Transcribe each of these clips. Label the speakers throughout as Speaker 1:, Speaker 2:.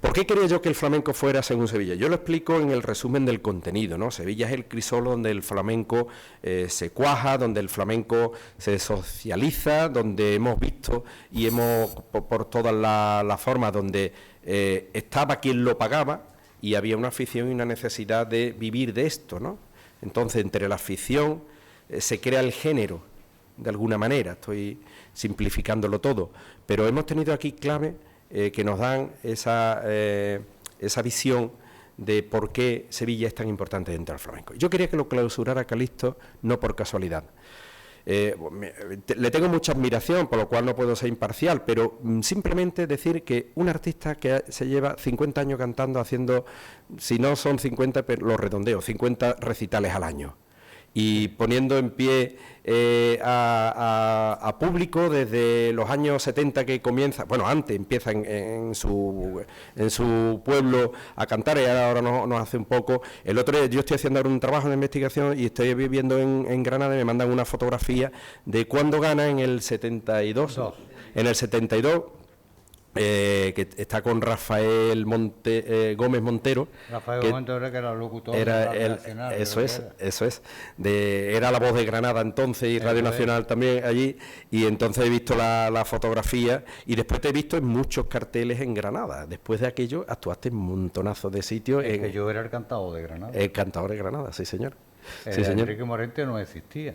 Speaker 1: ¿Por qué quería yo que el flamenco fuera según Sevilla? Yo lo explico en el resumen del contenido, ¿no? Sevilla es el crisol donde el flamenco se cuaja, donde el flamenco se socializa, donde hemos visto y hemos, por todas las formas, donde estaba quien lo pagaba y había una afición y una necesidad de vivir de esto, ¿no? Entonces, entre la afición se crea el género, de alguna manera, estoy simplificándolo todo, pero hemos tenido aquí clave que nos dan esa visión de por qué Sevilla es tan importante dentro del flamenco. Yo quería que lo clausurara Calixto, no por casualidad. Le tengo mucha admiración, por lo cual no puedo ser imparcial, pero simplemente decir que un artista que se lleva 50 años cantando, haciendo, si no son 50, pero los redondeo, 50 recitales al año, y poniendo en pie a público desde los años 70 que comienza, bueno, antes empieza en su pueblo a cantar, y ahora nos hace un poco. El otro día yo estoy haciendo ahora un trabajo de investigación y estoy viviendo en Granada y me mandan una fotografía de cuando gana en el 72, en el 72, que está con Rafael Gómez Montero.
Speaker 2: Rafael Gómez Montero, que era el locutor de Radio Nacional.
Speaker 1: Era la voz de Granada entonces y Radio Nacional también allí, y entonces he visto la fotografía y después te he visto en muchos carteles en Granada. Después de aquello actuaste en un montonazo de sitios.
Speaker 2: Es que yo era el cantador de Granada.
Speaker 1: El cantador de Granada, sí señor.
Speaker 2: Sí, señor. Enrique Morente no existía.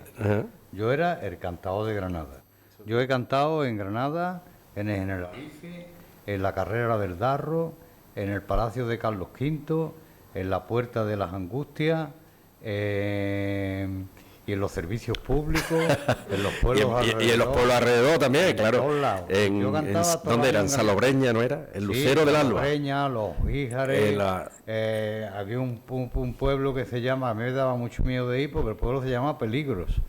Speaker 2: Yo era el cantador de Granada. Yo he cantado en Granada, en el Generalife, en la Carrera del Darro, en el Palacio de Carlos V, en la Puerta de las Angustias, y en los servicios públicos, en los pueblos alrededor.
Speaker 1: Y en los pueblos alrededor también, claro. ¿Dónde era? ¿En Salobreña, no era? El Lucero del Alba.
Speaker 2: Salobreña, Los Híjares. Había un pueblo que se llama, a mí me daba mucho miedo de ir porque el pueblo se llama Peligros.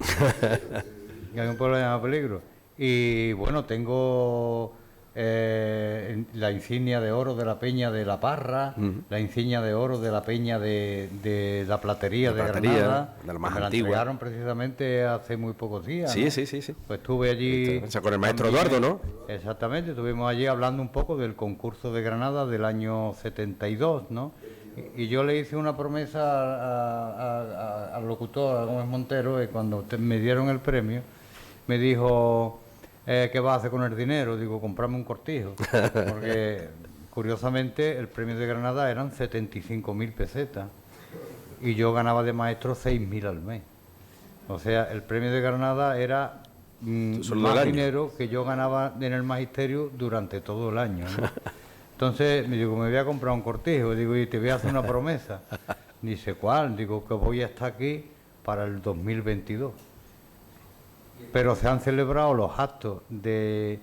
Speaker 2: Hay un pueblo que se llama Peligros. Y bueno, tengo la insignia de oro de la Peña de La Parra, la insignia de oro de la Peña de la Platería de Granada,
Speaker 1: de la más
Speaker 2: me la
Speaker 1: antigua.
Speaker 2: entregaron precisamente hace muy pocos días.
Speaker 1: Sí,
Speaker 2: ¿no?
Speaker 1: sí.
Speaker 2: Pues estuve allí...
Speaker 1: O sea, con el maestro Eduardo, ¿no?
Speaker 2: Exactamente, estuvimos allí hablando un poco del concurso de Granada del año 72, ¿no? Y yo le hice una promesa al locutor, a Gómez Montero, y cuando me dieron el premio, me dijo... ¿qué vas a hacer con el dinero? Digo, comprarme un cortijo, porque curiosamente el premio de Granada eran 75.000 pesetas y yo ganaba de maestro 6.000 al mes. O sea, el premio de Granada era más dinero que yo ganaba en el magisterio durante todo el año, ¿no? Entonces me digo, me voy a comprar un cortijo, digo, y te voy a hacer una promesa. Dice, ¿cuál? Digo, que voy a estar aquí para el 2022. Pero se han celebrado los actos del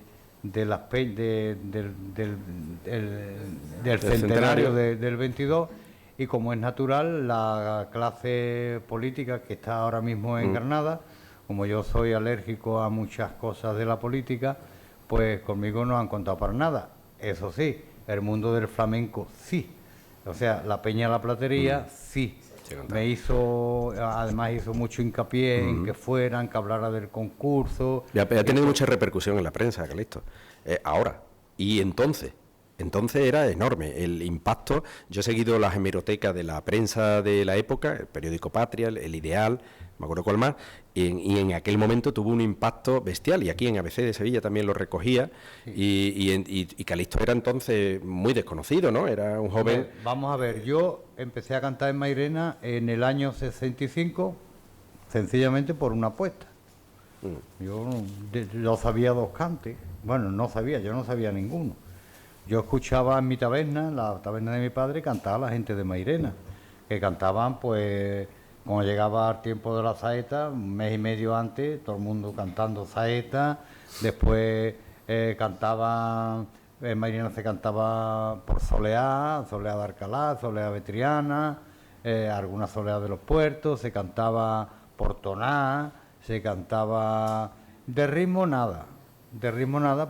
Speaker 2: centenario del 22, y como es natural, la clase política que está ahora mismo en Granada, como yo soy alérgico a muchas cosas de la política, pues conmigo no han contado para nada. Eso sí, el mundo del flamenco sí, o sea, la Peña de la Platería sí. Además hizo mucho hincapié en que fueran, que hablara del concurso.
Speaker 1: Ya ha tenido mucha repercusión en la prensa, Calixto. Ahora, y entonces era enorme el impacto. Yo he seguido las hemerotecas de la prensa de la época, el periódico Patria, el Ideal, me acuerdo cuál más, y en aquel momento tuvo un impacto bestial, y aquí en ABC de Sevilla también lo recogía, y Calixto era entonces muy desconocido, ¿no? Era un joven...
Speaker 2: Vamos a ver, yo empecé a cantar en Mairena en el año 65, sencillamente por una apuesta. Yo sabía dos cantes, bueno, yo no sabía ninguno. Yo escuchaba en mi taberna, la taberna de mi padre, cantaba la gente de Mairena, que cantaban, pues, cuando llegaba el tiempo de la saeta, un mes y medio antes, todo el mundo cantando saeta. Después cantaban, en Mairena se cantaba por soleá de Alcalá, soleá de Triana, algunas soleá de los puertos, se cantaba por toná, se cantaba de ritmo nada,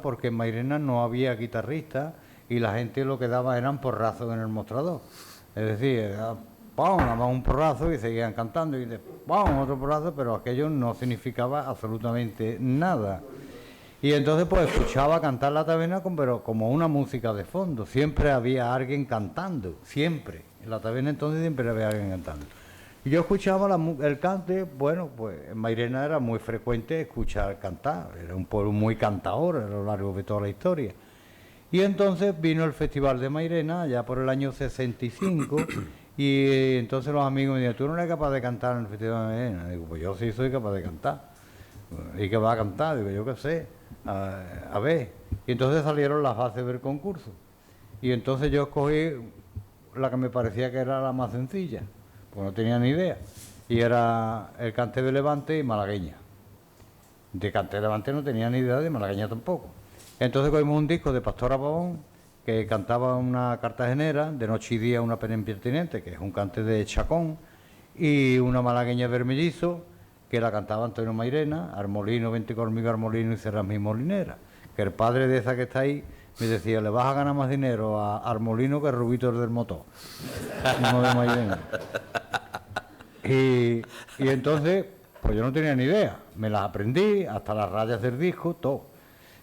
Speaker 2: porque en Mairena no había guitarrista y la gente lo que daba eran porrazos en el mostrador. Es decir, ¡pum!, nada más un porrazo y seguían cantando, y ¡pum!, otro porrazo, pero aquello no significaba absolutamente nada. Y entonces pues escuchaba cantar la taberna, pero como una música de fondo. Siempre había alguien cantando, siempre. En la taberna entonces siempre había alguien cantando. Y yo escuchaba el cante, bueno, pues en Mairena era muy frecuente escuchar cantar. Era un pueblo muy cantador a lo largo de toda la historia. Y entonces vino el Festival de Mairena, ya por el año 65, y entonces los amigos me dijeron, ¿tú no eres capaz de cantar en el Festival de Mairena? Digo, pues yo sí soy capaz de cantar. ¿Y qué va a cantar? Digo, yo qué sé, a ver. Y entonces salieron las bases del concurso. Y entonces yo escogí la que me parecía que era la más sencilla, pues no tenía ni idea. Y era el cante de Levante y malagueña. De cante de Levante no tenía ni idea, de malagueña tampoco. Entonces cogimos un disco de Pastora Pavón, que cantaba una cartagenera, de Noche y Día una pena impertinente, que es un cante de Chacón, y una malagueña vermellizo, que la cantaba Antonio Mairena, Armolino, vente conmigo Armolino y serás mi molinera. Que el padre de esa que está ahí me decía, le vas a ganar más dinero a Armolino que a Rubito el del motor. Uno de Mairena. Y entonces, pues yo no tenía ni idea. Me las aprendí, hasta las rayas del disco, todo.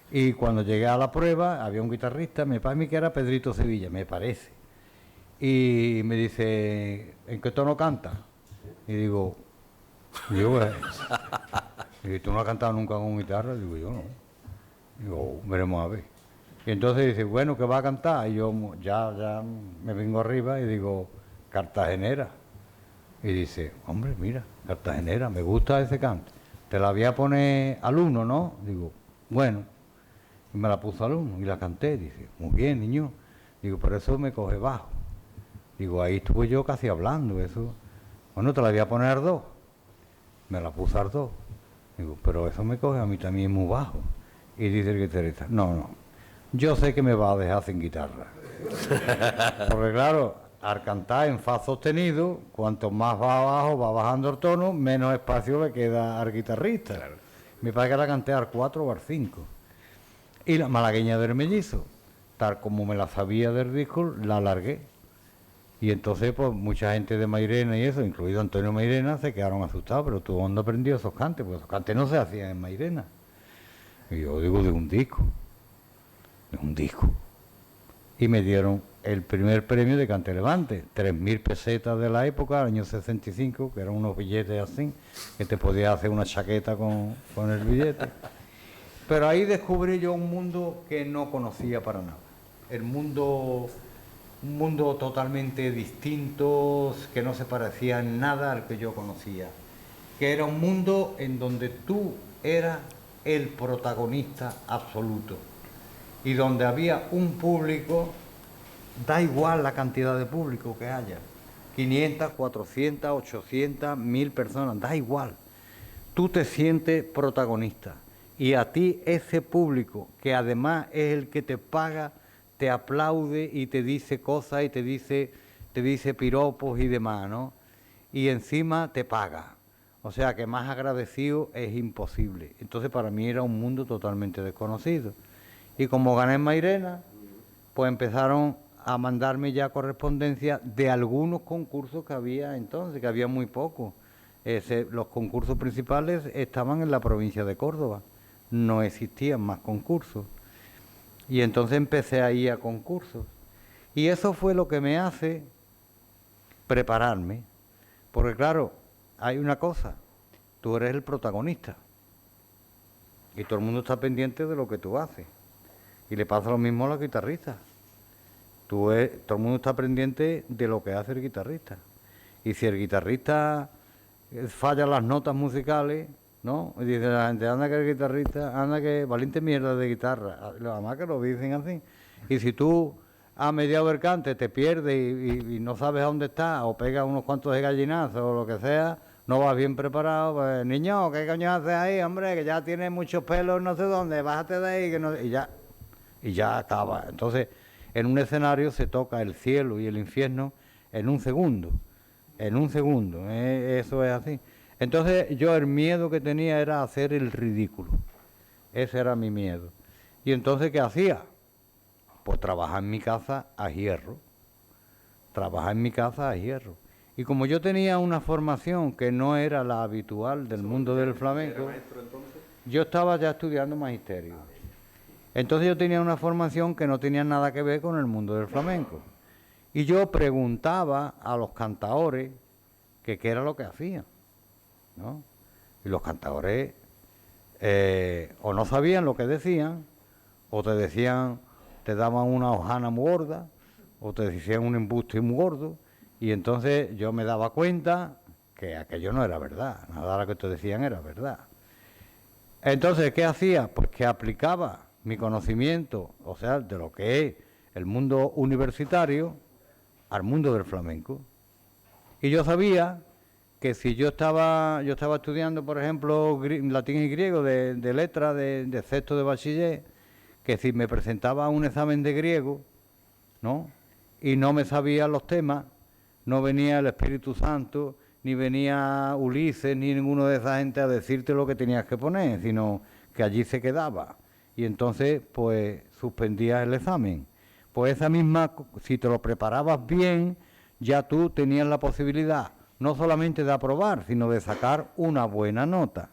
Speaker 2: Y cuando llegué a la prueba, había un guitarrista, me parece que era Pedrito Sevilla, me parece. Y me dice, ¿en qué tono canta? Y digo, y tú no has cantado nunca con guitarra, digo yo no. Digo, veremos a ver. Y entonces dice, bueno, ¿qué va a cantar? Y yo ya me vengo arriba y digo, Cartagenera. Y dice, hombre, mira, Cartagenera, me gusta ese canto. Te la voy a poner al uno, ¿no? Digo, bueno. Y me la puso al uno y la canté. Dice, muy bien, niño. Digo, pero eso me coge bajo. Digo, ahí estuve yo casi hablando, eso. Bueno, te la voy a poner al dos. Me la puso al dos. Digo, pero eso me coge a mí también muy bajo. Y dice el guitarrista, no, yo sé que me va a dejar sin guitarra. Porque claro, al cantar en fa sostenido, cuanto más va abajo, va bajando el tono, menos espacio le queda al guitarrista. Claro. Me parece que la canté al 4 o al 5. Y la malagueña del mellizo, tal como me la sabía del disco, la alargué. Y entonces, pues, mucha gente de Mairena y eso, incluido Antonio Mairena, se quedaron asustados, pero tú dónde aprendió esos cantes, porque esos cantes no se hacían en Mairena. Y yo digo, de un disco. Y me dieron el primer premio de Cante Levante, 3.000 pesetas de la época, año 65, que eran unos billetes así, que te podías hacer una chaqueta con el billete. Pero ahí descubrí yo un mundo que no conocía para nada. Un mundo totalmente distinto, que no se parecía en nada al que yo conocía. Que era un mundo en donde tú eras el protagonista absoluto. Y donde había un público, da igual la cantidad de público que haya. 500, 400, 800, 1000 personas, da igual. Tú te sientes protagonista. Y a ti ese público, que además es el que te paga, te aplaude y te dice cosas y te dice piropos y demás, ¿no? Y encima te paga. O sea que más agradecido es imposible. Entonces para mí era un mundo totalmente desconocido. Y como gané en Mairena, pues empezaron a mandarme ya correspondencia de algunos concursos que había entonces, que había muy pocos. Los concursos principales estaban en la provincia de Córdoba. No existían más concursos. Y entonces empecé a ir a concursos. Y eso fue lo que me hace prepararme. Porque claro, hay una cosa, tú eres el protagonista. Y todo el mundo está pendiente de lo que tú haces. Y le pasa lo mismo a los guitarristas. Todo el mundo está pendiente de lo que hace el guitarrista. Y si el guitarrista falla las notas musicales, ¿no? Y dice la gente, anda que el guitarrista, anda que valiente mierda de guitarra. Además que lo dicen así. Y si tú a mediado del cante te pierdes y no sabes a dónde estás, o pegas unos cuantos de gallinazos o lo que sea, no vas bien preparado, pues niño, ¿qué coño haces ahí, hombre? Que ya tienes muchos pelos no sé dónde, bájate de ahí, que no... y ya acaba. Entonces, en un escenario se toca el cielo y el infierno en un segundo. Eso es así. Entonces yo el miedo que tenía era hacer el ridículo. Ese era mi miedo. Y entonces, ¿qué hacía? Pues trabajar en mi casa a hierro. Y como yo tenía una formación que no era la habitual del mundo del flamenco...
Speaker 1: ¿Era maestro entonces?
Speaker 2: yo estaba ya estudiando magisterio. Entonces yo tenía una formación que no tenía nada que ver con el mundo del flamenco. Y yo preguntaba a los cantaores que qué era lo que hacían, ¿no? Y los cantaores o no sabían lo que decían, o te decían, te daban una hojana muy gorda, o te decían un embuste muy gordo, y entonces yo me daba cuenta que aquello no era verdad, nada de lo que te decían era verdad. Entonces, ¿qué hacía? Pues que aplicaba mi conocimiento, o sea, de lo que es el mundo universitario, al mundo del flamenco. Y yo sabía que si yo estaba estudiando, por ejemplo, latín y griego de letra de sexto de bachiller, que si me presentaba un examen de griego, ¿no? Y no me sabía los temas, no venía el Espíritu Santo, ni venía Ulises, ni ninguno de esa gente a decirte lo que tenías que poner, sino que allí se quedaba. Y entonces, pues, suspendías el examen. Pues esa misma, si te lo preparabas bien, ya tú tenías la posibilidad no solamente de aprobar, sino de sacar una buena nota.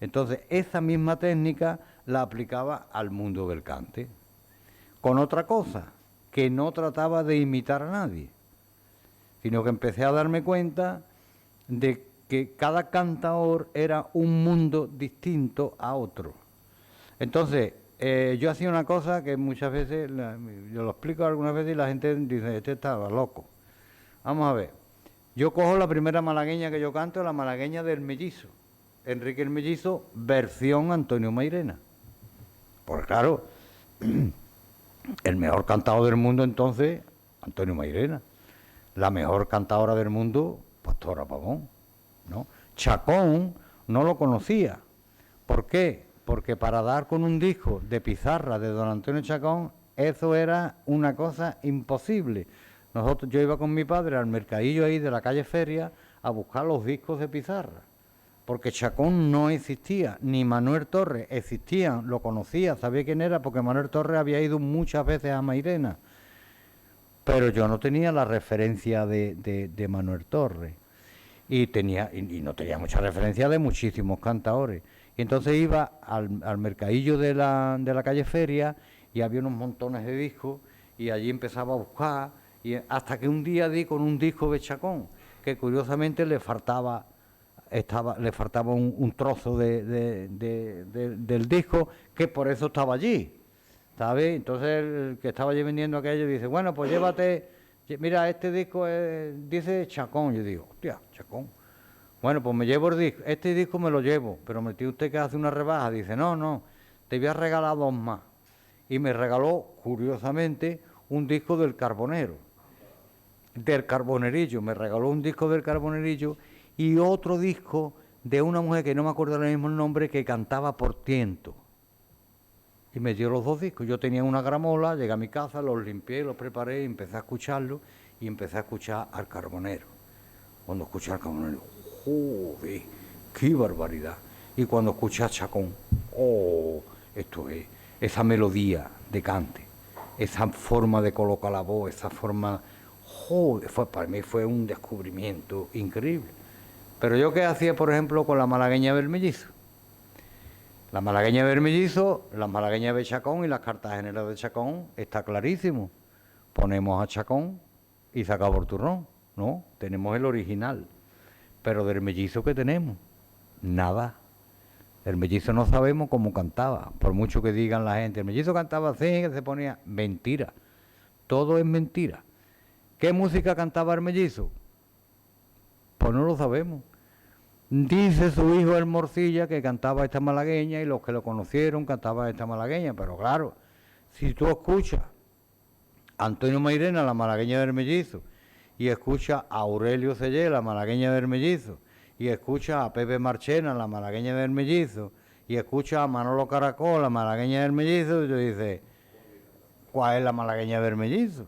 Speaker 2: Entonces, esa misma técnica la aplicaba al mundo del cante. Con otra cosa, que no trataba de imitar a nadie, sino que empecé a darme cuenta de que cada cantador era un mundo distinto a otro. Entonces, yo hacía una cosa que muchas veces, yo lo explico algunas veces y la gente dice, este estaba loco. Vamos a ver, yo cojo la primera malagueña que yo canto, la malagueña del Mellizo, Enrique el Mellizo, versión Antonio Mairena. Porque claro, el mejor cantador del mundo entonces, Antonio Mairena. La mejor cantadora del mundo, Pastora Pavón, ¿no? Chacón no lo conocía. ¿Por qué? Porque para dar con un disco de pizarra de don Antonio Chacón, eso era una cosa imposible. Yo iba con mi padre al mercadillo ahí de la calle Feria a buscar los discos de pizarra, porque Chacón no existía, ni Manuel Torres existían, lo conocía, sabía quién era, porque Manuel Torres había ido muchas veces a Mairena, pero yo no tenía la referencia de Manuel Torres, y no tenía mucha referencia de muchísimos cantadores. Y entonces iba al mercadillo de la calle Feria y había unos montones de discos y allí empezaba a buscar, y hasta que un día di con un disco de Chacón, que curiosamente le faltaba un trozo del disco, que por eso estaba allí, ¿sabes? Entonces el que estaba allí vendiendo aquello dice, bueno, pues llévate, mira, este disco dice Chacón. Yo digo, hostia, Chacón. Bueno, pues me llevo el disco, este disco me lo llevo, pero me tiene usted que hace una rebaja. Dice, no, te voy a regalar 2 más. Y me regaló, curiosamente, un disco del Carbonerillo, me regaló un disco del Carbonerillo y otro disco de una mujer que no me acuerdo ahora mismo el nombre, que cantaba por tiento. Y me dio los 2 discos. Yo tenía una gramola, llegué a mi casa, los limpié, los preparé, y empecé a escucharlo y empecé a escuchar al Carbonero. Cuando escuché al Carbonero, ¡joder! ¡Qué barbaridad! Y cuando escuché a Chacón, ¡oh! Esto es, esa melodía de cante, esa forma de colocar la voz, esa forma, ¡joder! Para mí fue un descubrimiento increíble. Pero yo, ¿qué hacía, por ejemplo, con la malagueña del Mellizo? La malagueña del Mellizo, la malagueña de Chacón y las cartageneras de Chacón, está clarísimo. Ponemos a Chacón y se acabó el turrón, ¿no? Tenemos el original. Pero del Mellizo, ¿qué tenemos? Nada. El Mellizo no sabemos cómo cantaba, por mucho que digan la gente. El Mellizo cantaba así, que se ponía... Mentira. Todo es mentira. ¿Qué música cantaba el Mellizo? Pues no lo sabemos. Dice su hijo el Morcilla que cantaba esta malagueña, y los que lo conocieron cantaban esta malagueña, pero claro, si tú escuchas a Antonio Mairena, la malagueña del Mellizo, y escuchas a Aurelio Cellé, la malagueña del Mellizo, y escuchas a Pepe Marchena, la malagueña del Mellizo, y escuchas a Manolo Caracol, la malagueña del Mellizo, y tú dices, ¿cuál es la malagueña del Mellizo?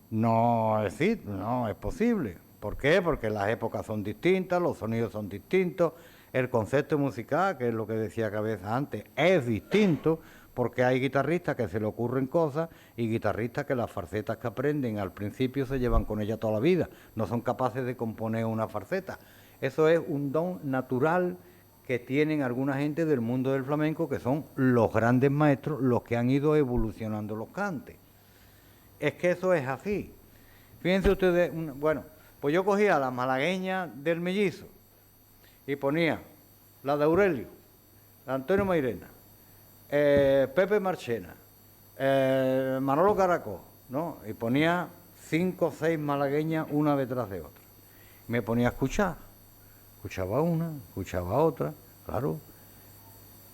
Speaker 2: No existe, no es posible. ¿Por qué? Porque las épocas son distintas, los sonidos son distintos, el concepto musical, que es lo que decía Cabeza antes, es distinto, porque hay guitarristas que se le ocurren cosas y guitarristas que las farcetas que aprenden al principio se llevan con ella toda la vida, no son capaces de componer una farceta. Eso es un don natural que tienen alguna gente del mundo del flamenco, que son los grandes maestros, los que han ido evolucionando los cantes. Es que eso es así. Fíjense ustedes, bueno, pues yo cogía la malagueña del Mellizo y ponía la de Aurelio, la de Antonio Mairena, Pepe Marchena, Manolo Caracol, ¿no? Y ponía 5 o 6 malagueñas una detrás de otra. Me ponía a escuchar. Escuchaba una, escuchaba otra, claro.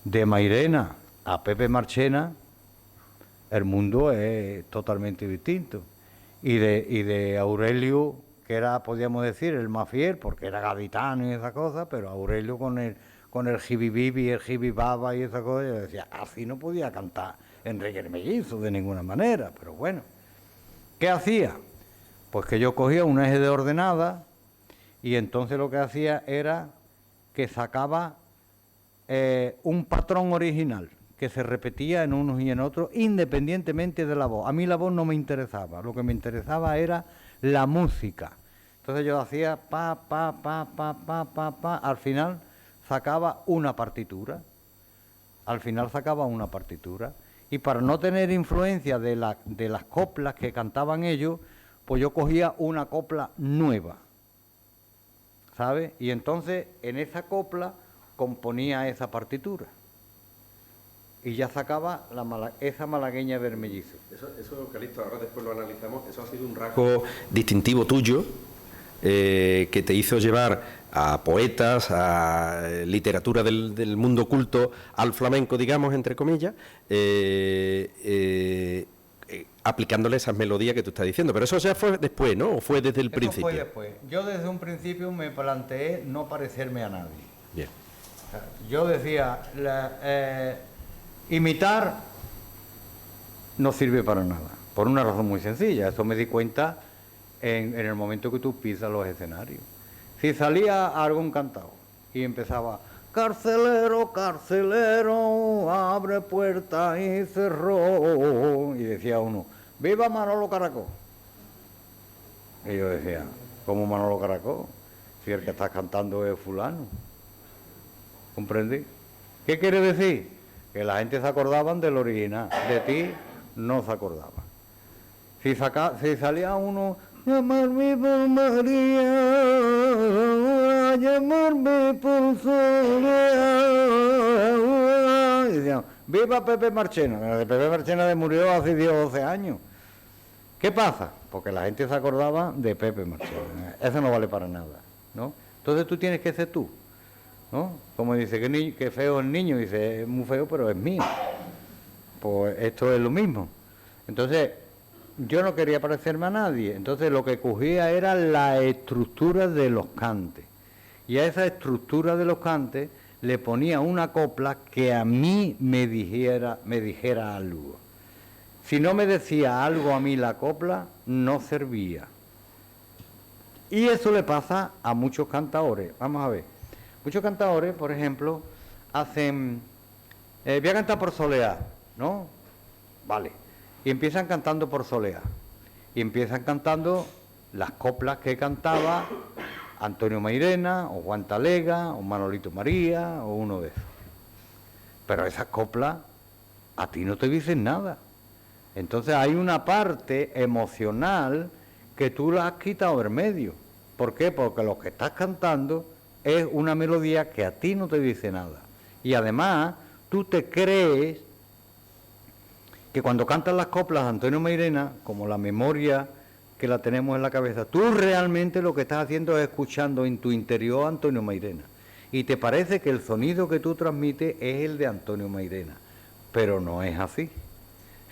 Speaker 2: De Mairena a Pepe Marchena, el mundo es totalmente distinto. Y de Aurelio, que era, podríamos decir, el más fiel, porque era gaditano y esa cosa, pero Aurelio con el jibibibi, el jibibaba y esa cosa, yo decía, así no podía cantar Enrique el Mellizo de ninguna manera, pero bueno. ¿Qué hacía? Pues que yo cogía un eje de ordenada y entonces lo que hacía era que sacaba un patrón original que se repetía en unos y en otros independientemente de la voz. A mí la voz no me interesaba, lo que me interesaba era la música. Entonces yo hacía pa, al final sacaba una partitura. Y para no tener influencia de las coplas que cantaban ellos, pues yo cogía una copla nueva, ¿sabes? Y entonces en esa copla componía esa partitura. Y ya sacaba esa malagueña del Mellizo.
Speaker 1: Eso, Calixto, ahora después lo analizamos, eso ha sido un rasgo distintivo tuyo, que te hizo llevar a poetas, a literatura del mundo culto, al flamenco, digamos, entre comillas, aplicándole esas melodías que tú estás diciendo. Pero eso ya fue después, ¿no? ¿O fue desde el principio?
Speaker 2: Fue después. Yo desde un principio me planteé no parecerme a nadie.
Speaker 1: Bien.
Speaker 2: Yo decía, imitar no sirve para nada, por una razón muy sencilla. Eso me di cuenta en el momento que tú pisas los escenarios. Si salía algún cantado y empezaba, carcelero, carcelero, abre puerta y cerró, y decía uno, viva Manolo Caracol. Y yo decía, ¿cómo Manolo Caracol? Si el que está cantando es fulano. ¿Comprendí? ¿Qué quiere decir? Que la gente se acordaban del original, de ti no se acordaba. Si salía uno, llamarme por María, llamarme por Soledad, y decían, viva Pepe Marchena. De Pepe Marchena murió hace 10 o 12 años. ¿Qué pasa? Porque la gente se acordaba de Pepe Marchena. Eso no vale para nada, ¿no? Entonces tú tienes que ser tú, ¿no? Como dice, que feo el niño, dice, es muy feo, pero es mío. Pues esto es lo mismo. Entonces, yo no quería parecerme a nadie, entonces lo que cogía era la estructura de los cantes. Y a esa estructura de los cantes le ponía una copla que a mí me dijera algo. Si no me decía algo a mí la copla, no servía. Y eso le pasa a muchos cantadores. Vamos a ver. Muchos cantadores, por ejemplo, hacen... voy a cantar por Soleá, ¿no? Vale. Y empiezan cantando por Soleá. Y empiezan cantando las coplas que cantaba Antonio Mairena, o Juan Talega, o Manolito María, o uno de esos. Pero esas coplas a ti no te dicen nada. Entonces hay una parte emocional que tú la has quitado del medio. ¿Por qué? Porque lo que estás cantando es una melodía que a ti no te dice nada. Y además, tú te crees que cuando cantas las coplas de Antonio Mairena, como la memoria que la tenemos en la cabeza, tú realmente lo que estás haciendo es escuchando en tu interior a Antonio Mairena. Y te parece que el sonido que tú transmites es el de Antonio Mairena. Pero no es así.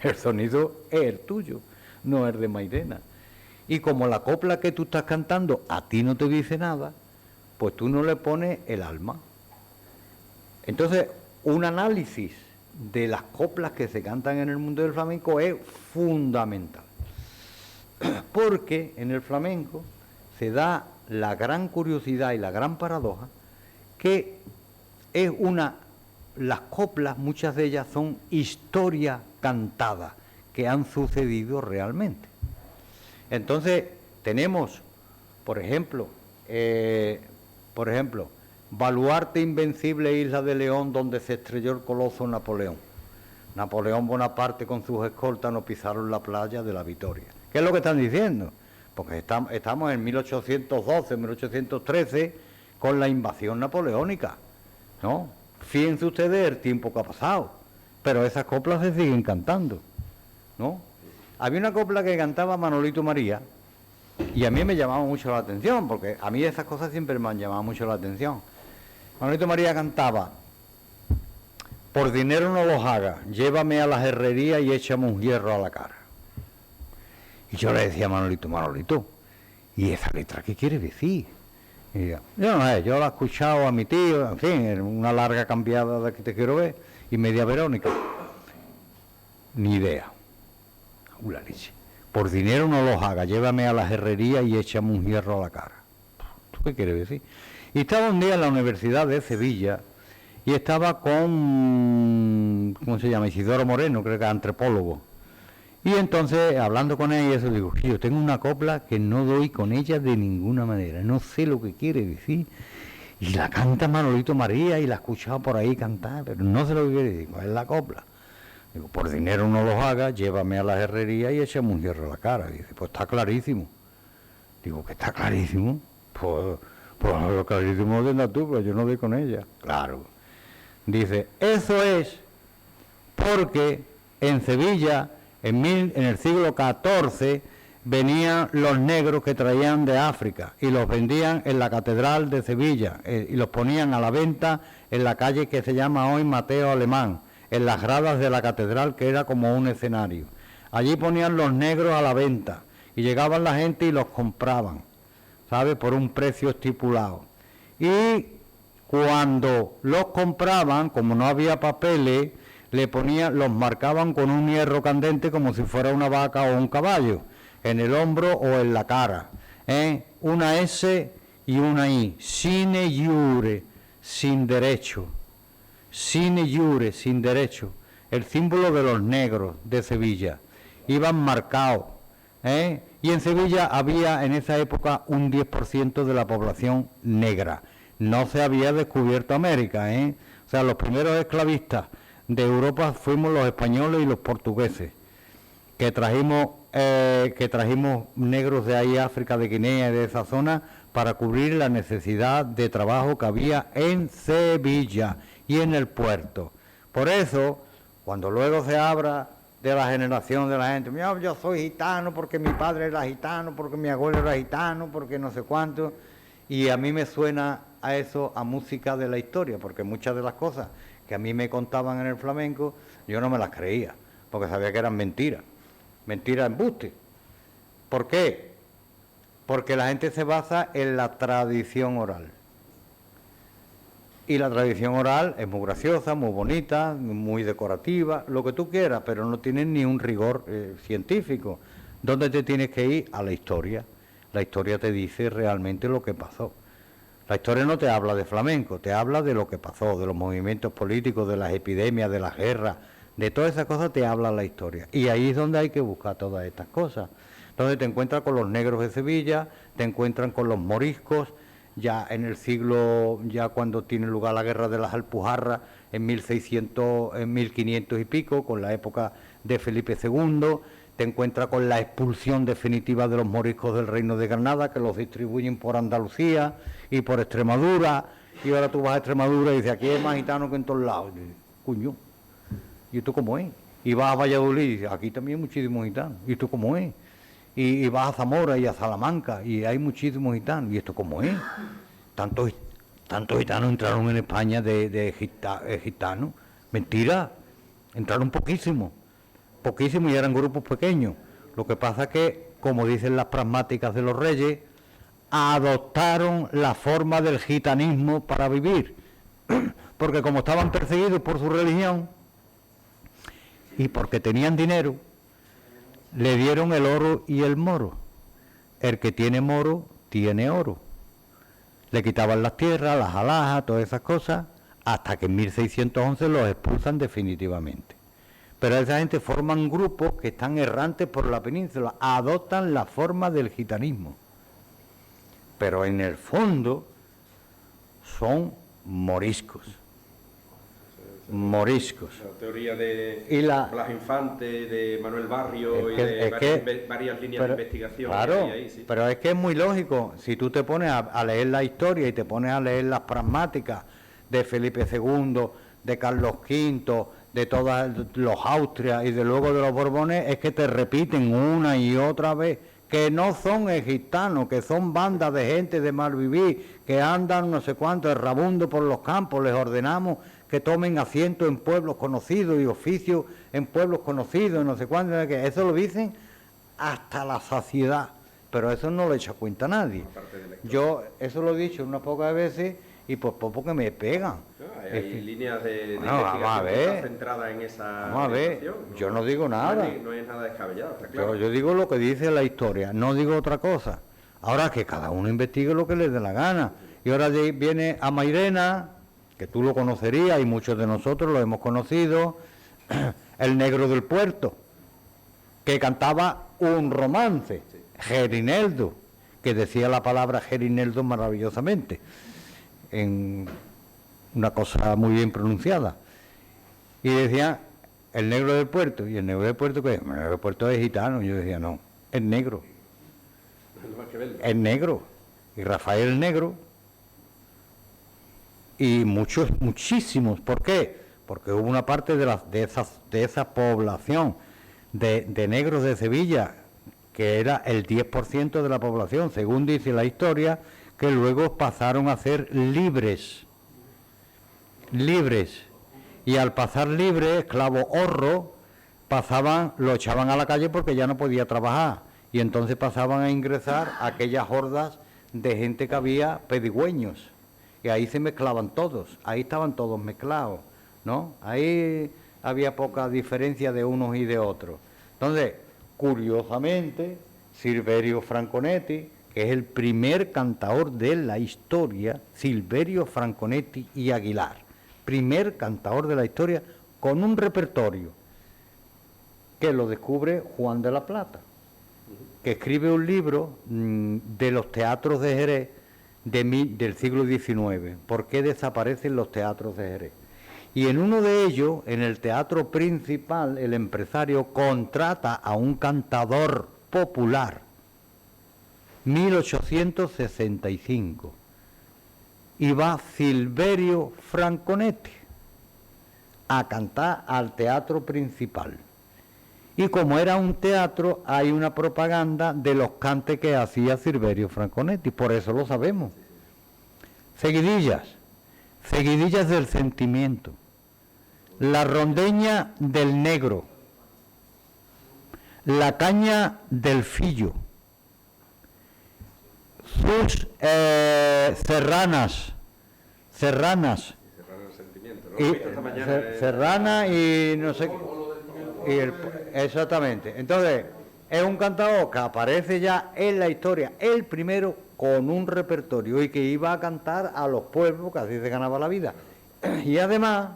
Speaker 2: El sonido es el tuyo, no el de Mairena. Y como la copla que tú estás cantando a ti no te dice nada, pues tú no le pones el alma. Entonces, un análisis de las coplas que se cantan en el mundo del flamenco es fundamental. Porque en el flamenco se da la gran curiosidad y la gran paradoja que es las coplas, muchas de ellas son historias cantadas que han sucedido realmente. Entonces, tenemos, por ejemplo, baluarte invencible isla de León donde se estrelló el coloso Napoleón. Napoleón Bonaparte con sus escoltas no pisaron la playa de la Victoria. ¿Qué es lo que están diciendo? Porque estamos en 1812, 1813 con la invasión napoleónica, ¿no? Fíjense ustedes el tiempo que ha pasado, pero esas coplas se siguen cantando, ¿no? Había una copla que cantaba Manolito María y a mí me llamaba mucho la atención, porque a mí esas cosas siempre me han llamado mucho la atención. Manolito María cantaba: por dinero no los hagas, llévame a las herrerías y échame un hierro a la cara. Y yo le decía a Manolito, Manolito, ¿y esa letra qué quiere decir? Y yo no sé, yo la he escuchado a mi tío, en fin, en una larga cambiada de Aquí te quiero ver, y media Verónica. Ni idea. La leche. Por dinero no los hagas, llévame a las herrerías y échame un hierro a la cara. ¿Tú qué quieres decir? Y estaba un día en la Universidad de Sevilla y estaba con, ¿cómo se llama? Isidoro Moreno, creo que es antropólogo. Y entonces, hablando con él y eso, digo, yo tengo una copla que no doy con ella de ninguna manera, no sé lo que quiere decir. Y la canta Manolito María y la he escuchado por ahí cantar, pero no sé lo que quiere decir, ¿cuál es la copla? Digo, por dinero no los hagas, llévame a las herrerías y échame un hierro a la cara. Dice, pues está clarísimo. Digo, ¿que está clarísimo? Pues lo clarísimo de tú, pero yo no doy con ella. Claro. Dice, eso es porque en Sevilla, en el siglo XIV, venían los negros que traían de África y los vendían en la Catedral de Sevilla y los ponían a la venta en la calle que se llama hoy Mateo Alemán, en las gradas de la catedral, que era como un escenario. Allí ponían los negros a la venta y llegaban la gente y los compraban, ¿sabe?, por un precio estipulado. Y cuando los compraban, como no había papeles, los marcaban con un hierro candente como si fuera una vaca o un caballo, en el hombro o en la cara, una S y una I, sine iure, sin derecho. Sine iure, sin derecho, el símbolo de los negros de Sevilla, iban marcados, y en Sevilla había en esa época un 10% de la población negra, no se había descubierto América, o sea, los primeros esclavistas de Europa fuimos los españoles y los portugueses, que trajimos negros de ahí, África, de Guinea y de esa zona, para cubrir la necesidad de trabajo que había en Sevilla y en el puerto. Por eso, cuando luego se habla de la generación de la gente, mira, yo soy gitano porque mi padre era gitano, porque mi abuelo era gitano, porque no sé cuánto, y a mí me suena a eso, a música de la historia, porque muchas de las cosas que a mí me contaban en el flamenco, yo no me las creía, porque sabía que eran mentiras, embuste. ¿Por qué? Porque la gente se basa en la tradición oral. Y la tradición oral es muy graciosa, muy bonita, muy decorativa, lo que tú quieras, pero no tiene ni un rigor científico. ¿Dónde te tienes que ir? A la historia. La historia te dice realmente lo que pasó. La historia no te habla de flamenco, te habla de lo que pasó, de los movimientos políticos, de las epidemias, de las guerras, de todas esas cosas te habla la historia. Y ahí es donde hay que buscar todas estas cosas. Donde te encuentras con los negros de Sevilla, te encuentran con los moriscos, ya en el siglo, ya cuando tiene lugar la guerra de las Alpujarras, en 1500 y pico, con la época de Felipe II, te encuentras con la expulsión definitiva de los moriscos del Reino de Granada, que los distribuyen por Andalucía y por Extremadura, y ahora tú vas a Extremadura y dices, aquí hay más gitanos que en todos lados. Y dices, coño, ¿y esto cómo es? Y vas a Valladolid y dices, aquí también hay muchísimos gitanos. ¿Y esto cómo es? Y vas a Zamora y a Salamanca y hay muchísimos gitanos. ¿Y esto cómo es? Tantos gitanos entraron en España de gitanos. Mentira, entraron poquísimos y eran grupos pequeños. Lo que pasa es que, como dicen las pragmáticas de los reyes, adoptaron la forma del gitanismo para vivir. Porque como estaban perseguidos por su religión y porque tenían dinero, le dieron el oro y el moro. El que tiene moro, tiene oro. Le quitaban las tierras, las alhajas, todas esas cosas, hasta que en 1611 los expulsan definitivamente. Pero esa gente forman grupos que están errantes por la península, adoptan la forma del gitanismo. Pero en el fondo son moriscos. Moriscos.
Speaker 1: La teoría de
Speaker 2: Y
Speaker 1: Blas Infante, de Manuel Barrio varias líneas de investigación.
Speaker 2: Claro,
Speaker 1: ahí, sí.
Speaker 2: pero es que es muy lógico. Si tú te pones a leer la historia y te pones a leer las pragmáticas de Felipe II, de Carlos V, de todos los Austrias y de luego de los Borbones, es que te repiten una y otra vez que no son gitanos, que son bandas de gente de malvivir, que andan no sé cuánto, errabundo por los campos, les ordenamos que tomen asiento en pueblos conocidos y oficio en pueblos conocidos, no sé cuánto, que eso lo dicen hasta la saciedad, pero eso no lo echa cuenta a nadie. Yo eso lo he dicho unas pocas veces y por poco que me pegan.
Speaker 1: No, hay líneas de
Speaker 2: investigación
Speaker 1: que están centradas en esa
Speaker 2: vamos a ver, yo no digo nada.
Speaker 1: No es nada descabellado, está claro.
Speaker 2: Yo digo lo que dice la historia, no digo otra cosa. Ahora que cada uno investigue lo que le dé la gana. Y ahora viene a Mairena, que tú lo conocerías y muchos de nosotros lo hemos conocido, el negro del puerto, que cantaba un romance, Gerineldo, que decía la palabra Gerineldo maravillosamente, en una cosa muy bien pronunciada. Y decía, el negro del puerto, y el negro del puerto, ¿qué es? El negro del puerto es gitano. Yo decía, no, es negro. Es negro. Y Rafael es negro. Y muchísimos. ¿Por qué? Porque hubo una parte de esa población de negros de Sevilla, que era el 10% de la población, según dice la historia, que luego pasaron a ser libres. Y al pasar libres, esclavo horro, lo echaban a la calle porque ya no podía trabajar. Y entonces pasaban a ingresar a aquellas hordas de gente que había pedigüeños. Y ahí se mezclaban todos, ahí estaban todos mezclados, ¿no? Ahí había poca diferencia de unos y de otros. Entonces, curiosamente, Silverio Franconetti, que es el primer cantaor de la historia, Silverio Franconetti y Aguilar, primer cantaor de la historia con un repertorio que lo descubre Juan de la Plata, que escribe un libro de los teatros de Jerez del siglo XIX, ¿por qué desaparecen los teatros de Jerez? Y en uno de ellos, en el teatro principal, el empresario contrata a un cantador popular, 1865, y va Silverio Franconetti a cantar al teatro principal. Y como era un teatro, hay una propaganda de los cantes que hacía Silverio Franconetti, por eso lo sabemos. Seguidillas del sentimiento, la rondeña del negro, la caña del fillo, sus serranas, serrana y no sé qué, exactamente. Entonces, es un cantador que aparece ya en la historia, el primero con un repertorio y que iba a cantar a los pueblos, que así se ganaba la vida. Y además,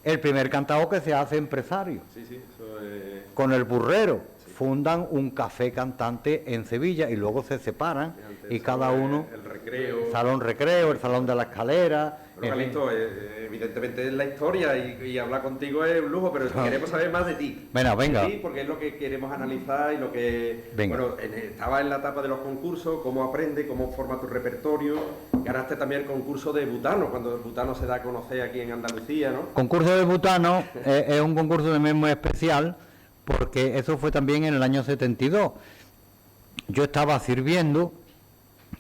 Speaker 2: el primer cantador que se hace empresario.
Speaker 1: Sí, eso es...
Speaker 2: Con el burrero. Sí. Fundan un café cantante en Sevilla y luego se separan y cada uno...
Speaker 1: El recreo.
Speaker 2: El salón recreo, el salón de la escalera...
Speaker 1: Pero Calixto, evidentemente es la historia y hablar contigo es un lujo, pero queremos saber más de ti.
Speaker 2: Bueno, venga.
Speaker 1: Sí, porque es lo que queremos analizar y lo que...
Speaker 2: Venga.
Speaker 1: Bueno, estaba en la etapa de los concursos, cómo aprende, cómo forma tu repertorio. Ganaste también el concurso de butano, cuando el butano se da a conocer aquí en Andalucía, ¿no?
Speaker 2: Concurso de butano es un concurso también muy especial, porque eso fue también en el año 72. Yo estaba sirviendo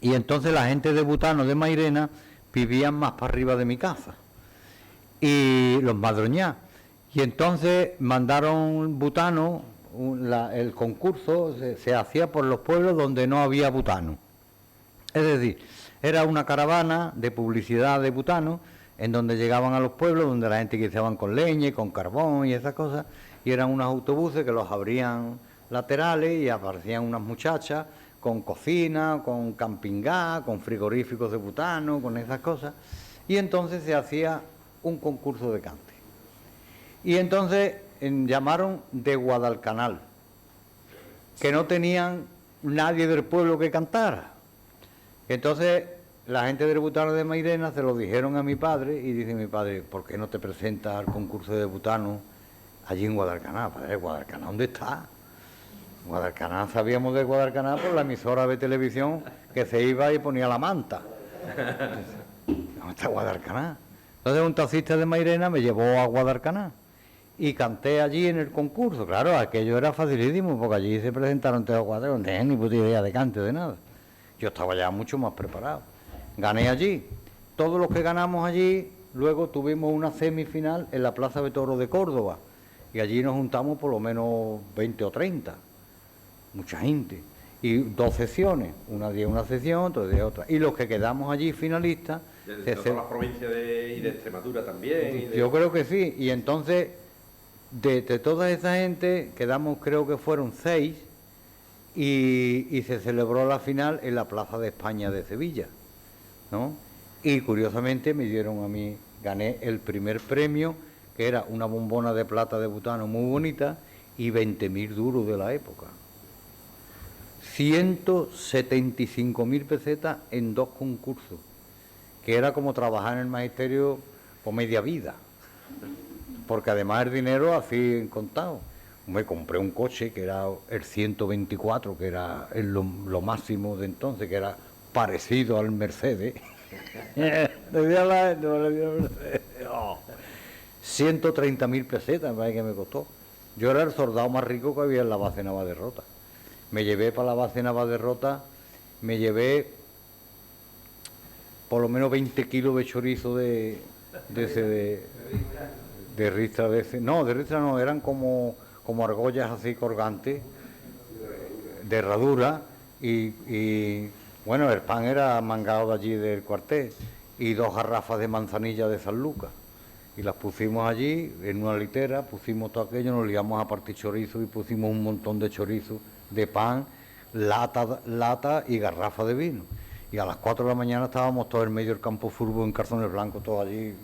Speaker 2: y entonces la gente de Butano de Mairena vivían más para arriba de mi casa, y los Madroñá. Y entonces mandaron butano, el concurso se hacía por los pueblos donde no había butano. Es decir, era una caravana de publicidad de butano, en donde llegaban a los pueblos, donde la gente guisaban con leña y con carbón y esas cosas, y eran unos autobuses que los abrían laterales y aparecían unas muchachas con cocina, con camping gas, con frigoríficos de butano, con esas cosas, y entonces se hacía un concurso de cante. Y entonces llamaron de Guadalcanal, que no tenían nadie del pueblo que cantara. Entonces la gente del Butano de Mairena se lo dijeron a mi padre y dice mi padre, ¿por qué no te presentas al concurso de Butano allí en Guadalcaná? Padre, ¿Guadalcaná dónde está? Guadalcaná, sabíamos de Guadalcaná por la emisora de televisión que se iba y ponía la manta. ¿Dónde está Guadalcaná? Entonces un taxista de Mairena me llevó a Guadalcaná y canté allí en el concurso. Claro, aquello era facilísimo porque allí se presentaron todos los cuadros, no tenía ni puta idea de cante, de nada. Yo estaba ya mucho más preparado. Gané allí. Todos los que ganamos allí, luego tuvimos una semifinal en la Plaza de Toros de Córdoba. Y allí nos juntamos por lo menos 20 o 30. Mucha gente. Y 2 sesiones. Una día una sesión, otra día otra. Y los que quedamos allí finalistas...
Speaker 1: De todas las provincias y de Extremadura también.
Speaker 2: Yo creo que sí. Y entonces, de toda esa gente, quedamos, creo que fueron 6. Y se celebró la final en la Plaza de España de Sevilla, ¿no? Y curiosamente me dieron a mí, gané el primer premio, que era una bombona de plata de butano muy bonita y 20.000 duros de la época. 175.000 pesetas en 2 concursos, que era como trabajar en el magisterio por media vida, porque además el dinero así en contado. Me compré un coche que era el 124, que era lo máximo de entonces, que era parecido al Mercedes. Le di a la Mercedes. Oh. 130.000 pesetas, me parece que me costó. Yo era el soldado más rico que había en la base de Navaderrota. Me llevé para la base de Navaderrota, me llevé por lo menos 20 kilos de chorizo de ristra de ese. No, de ristra no, eran como argollas así colgantes, de herradura, y bueno, el pan era mangado de allí del cuartel, y 2 garrafas de manzanilla de San Lucas, y las pusimos allí en una litera, pusimos todo aquello, nos liamos a partir chorizo y pusimos un montón de chorizo, de pan, lata y garrafa de vino. Y a las 4 de la mañana estábamos todos en medio del campo furbo en calzones blancos, todos allí,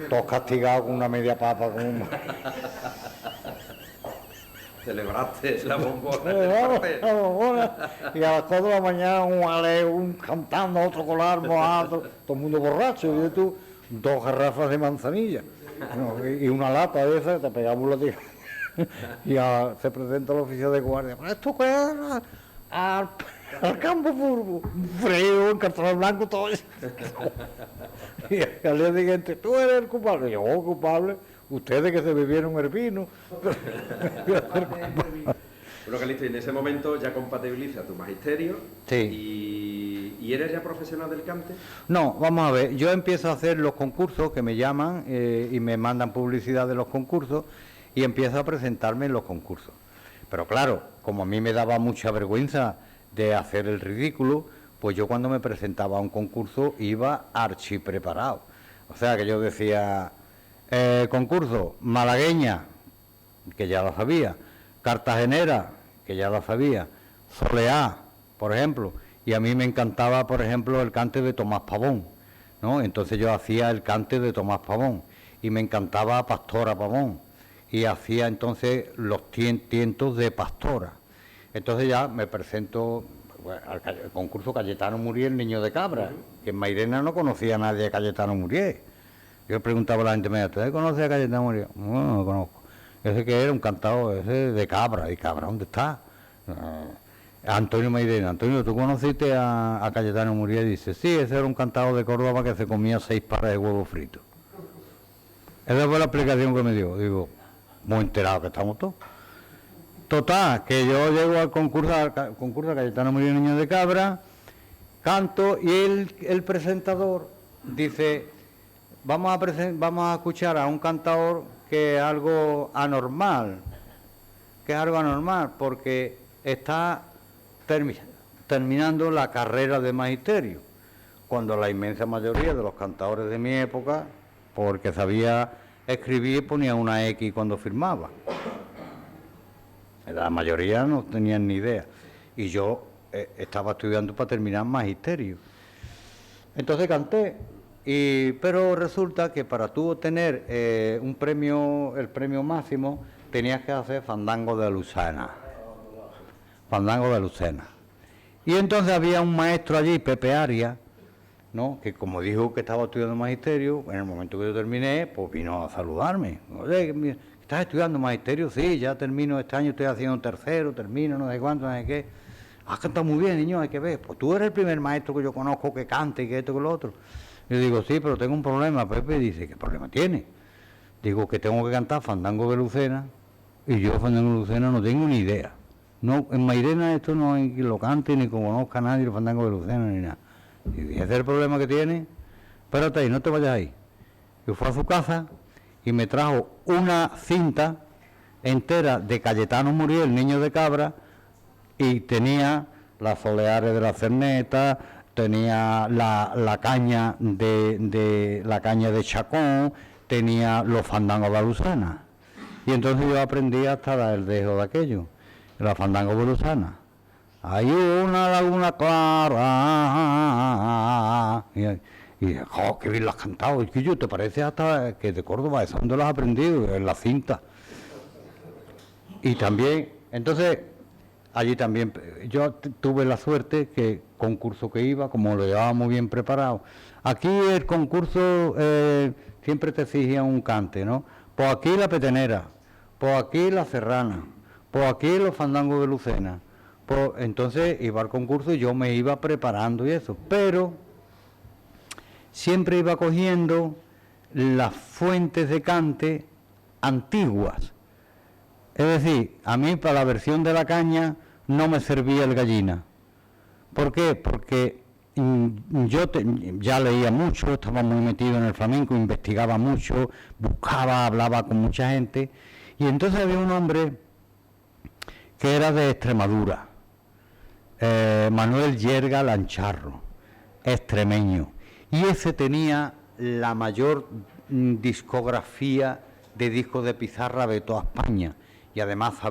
Speaker 2: todos castigados con una media papa, con un...
Speaker 1: Celebraste la bombona.
Speaker 2: La bombona. Y a las 4 de la mañana un aleo, un cantando, otro colar mojado, todo el mundo borracho. Y tú, 2 garrafas de manzanilla, ¿no? Y una lata de esa, te pegamos la tía. Y se presenta el oficial de guardia. ¿Esto qué era? Al campo furbo, frío, en cartón blanco, todo eso. Y al día siguiente, tú eres el culpable. Y yo, culpable. Ustedes que se bebieron el vino.
Speaker 1: Bueno, Calixto, y en ese momento ya compatibiliza tu magisterio.
Speaker 2: Sí.
Speaker 1: ¿Y eres ya profesional del cante?
Speaker 2: No, vamos a ver, yo empiezo a hacer los concursos que me llaman y me mandan publicidad de los concursos y empiezo a presentarme en los concursos. Pero claro, como a mí me daba mucha vergüenza de hacer el ridículo, pues yo cuando me presentaba a un concurso iba archipreparado. O sea que yo decía... concurso, malagueña, que ya lo sabía, cartagenera, que ya lo sabía, soleá, por ejemplo, y a mí me encantaba, por ejemplo, el cante de Tomás Pavón, ¿no? Entonces yo hacía el cante de Tomás Pavón, y me encantaba Pastora Pavón, y hacía entonces los tientos de Pastora. Entonces ya me presento al concurso Cayetano Muriel, Niño de Cabra, que en Mairena no conocía a nadie de Cayetano Muriel. Yo preguntaba a la gente, mira, ¿usted conoce a Cayetano Muriel? No, no conozco. Ese que era un cantador, ese de Cabra. ¿Y Cabra dónde está? Antonio Mairena. Antonio, ¿tú conociste a Cayetano Muriel? Y dice, sí, ese era un cantador de Córdoba que se comía 6 pares de huevos fritos. Esa fue la explicación que me dio. Digo, muy enterado que estamos todos. Total, que yo llego al concurso Cayetano Muriel Niño de Cabra, canto y el presentador dice... Vamos a escuchar a un cantador que es algo anormal, porque está terminando la carrera de magisterio, cuando la inmensa mayoría de los cantadores de mi época, porque sabía escribir, ponía una X cuando firmaba. La mayoría no tenían ni idea. Y yo estaba estudiando para terminar magisterio. Entonces canté. Pero resulta que para tú obtener el premio máximo, tenías que hacer fandango de Lucena. Fandango de Lucena. Y entonces había un maestro allí, Pepe Arias, ¿no? Que como dijo que estaba estudiando magisterio, en el momento que yo terminé, pues vino a saludarme. Oye, ¿estás estudiando magisterio? Sí, ya termino este año, estoy haciendo tercero, termino, no sé cuánto, no sé qué. Has cantado muy bien, niño, hay que ver. Pues tú eres el primer maestro que yo conozco que cante y que esto, que lo otro. Yo digo, sí, pero tengo un problema. Pepe dice, ¿qué problema tiene? Digo, que tengo que cantar Fandango de Lucena, y yo Fandango de Lucena no tengo ni idea. No, en Mairena esto no hay quien lo cante, ni conozca a nadie el Fandango de Lucena, ni nada. Y dije, ese es el problema que tiene. Espérate ahí, no te vayas ahí. Yo fui a su casa y me trajo una cinta entera de Cayetano Muriel, el niño de Cabra, y tenía las soleares de la cerneta, tenía la caña de Chacón, tenía los fandangos de Lucena. Y entonces yo aprendí hasta dar el dejo de aquello, la fandango de Lucena. Hay una laguna clara. Y oh, qué bien lo has cantado. Es que yo te parece hasta que de Córdoba, ¿es donde lo has aprendido? En la cinta. Y también, entonces, allí también, yo tuve la suerte que concurso que iba, como lo llevaba muy bien preparado. Aquí el concurso siempre te exigía un cante, ¿no? Pues aquí la petenera, pues aquí la serrana, pues aquí los fandangos de Lucena. Pues entonces iba al concurso y yo me iba preparando y eso, pero siempre iba cogiendo las fuentes de cante antiguas. Es decir, a mí para la versión de la caña no me servía el gallina. ¿Por qué? Porque ya leía mucho, estaba muy metido en el flamenco, investigaba mucho, buscaba, hablaba con mucha gente, y entonces había un hombre que era de Extremadura, Manuel Yerga Lancharro, extremeño, y ese tenía la mayor discografía de discos de pizarra de toda España, y además se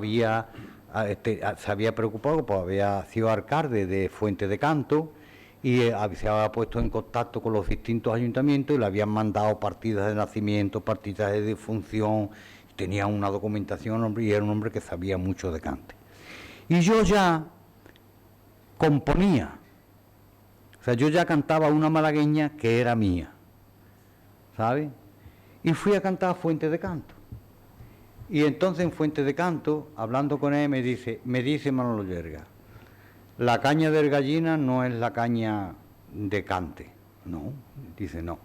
Speaker 2: había preocupado, pues había sido alcalde de Fuente de Canto y se había puesto en contacto con los distintos ayuntamientos y le habían mandado partidas de nacimiento, partidas de defunción, tenía una documentación, hombre, y era un hombre que sabía mucho de cante. Y yo ya componía, o sea, yo ya cantaba una malagueña que era mía, ¿sabes? Y fui a cantar a Fuente de Canto. Y entonces en Fuente de Canto, hablando con él, me dice Manolo Yerga, la caña del gallina no es la caña de cante. No, dice no.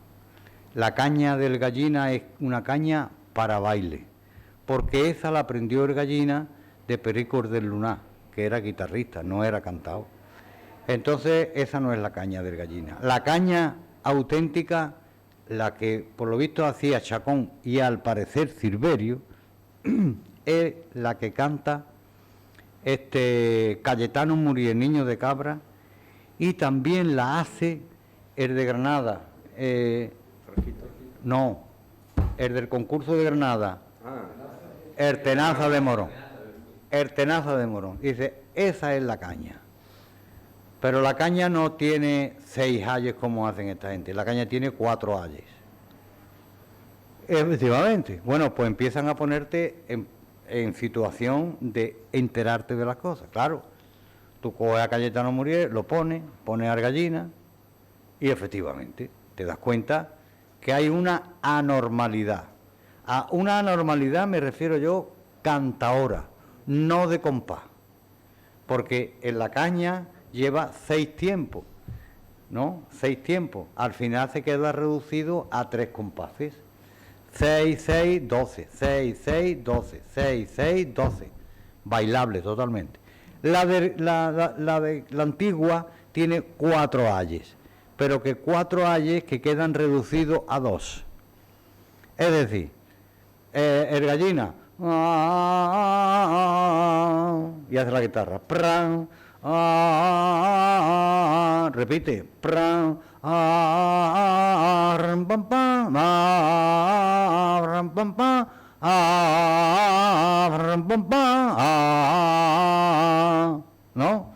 Speaker 2: La caña del gallina es una caña para baile, porque esa la aprendió el gallina de Perico del Lunar, que era guitarrista, no era cantado. Entonces esa no es la caña del gallina. La caña auténtica, la que por lo visto hacía Chacón y al parecer Silverio, es la que canta Cayetano Muriel, niño de Cabra, y también la hace el de Granada, no, el del concurso de Granada, el Tenaza de Morón, dice, esa es la caña, pero la caña no tiene 6 ayes como hacen esta gente, la caña tiene 4 ayes. Efectivamente. Bueno, pues empiezan a ponerte en situación de enterarte de las cosas. Claro, tú coges a Cayetano Muriel, lo pones a gallina y efectivamente te das cuenta que hay una anormalidad. A una anormalidad me refiero yo cantaora, no de compás. Porque en la caña lleva 6 tiempos, ¿no? 6 tiempos. Al final se queda reducido a 3 compases. 6, 6, 12, 6, 6, 12, 6, 6, 12. Bailable totalmente. La antigua tiene 4 ayes, pero que 4 ayes que quedan reducidos a 2. Es decir, el gallina, y hace la guitarra, pran, repite, pran, ram, pam, pam, ram, pam, pam, ram, pam, pam, ¿no?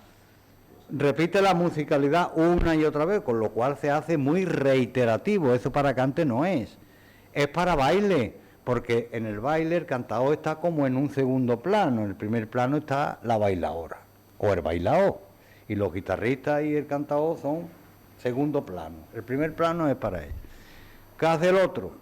Speaker 2: Repite la musicalidad una y otra vez, con lo cual se hace muy reiterativo. Eso para cante no es para baile, porque en el baile el cantador está como en un segundo plano, en el primer plano está la bailaora o el bailao, y los guitarristas y el cantador son segundo plano. El primer plano es para ella. ¿Qué hace el otro?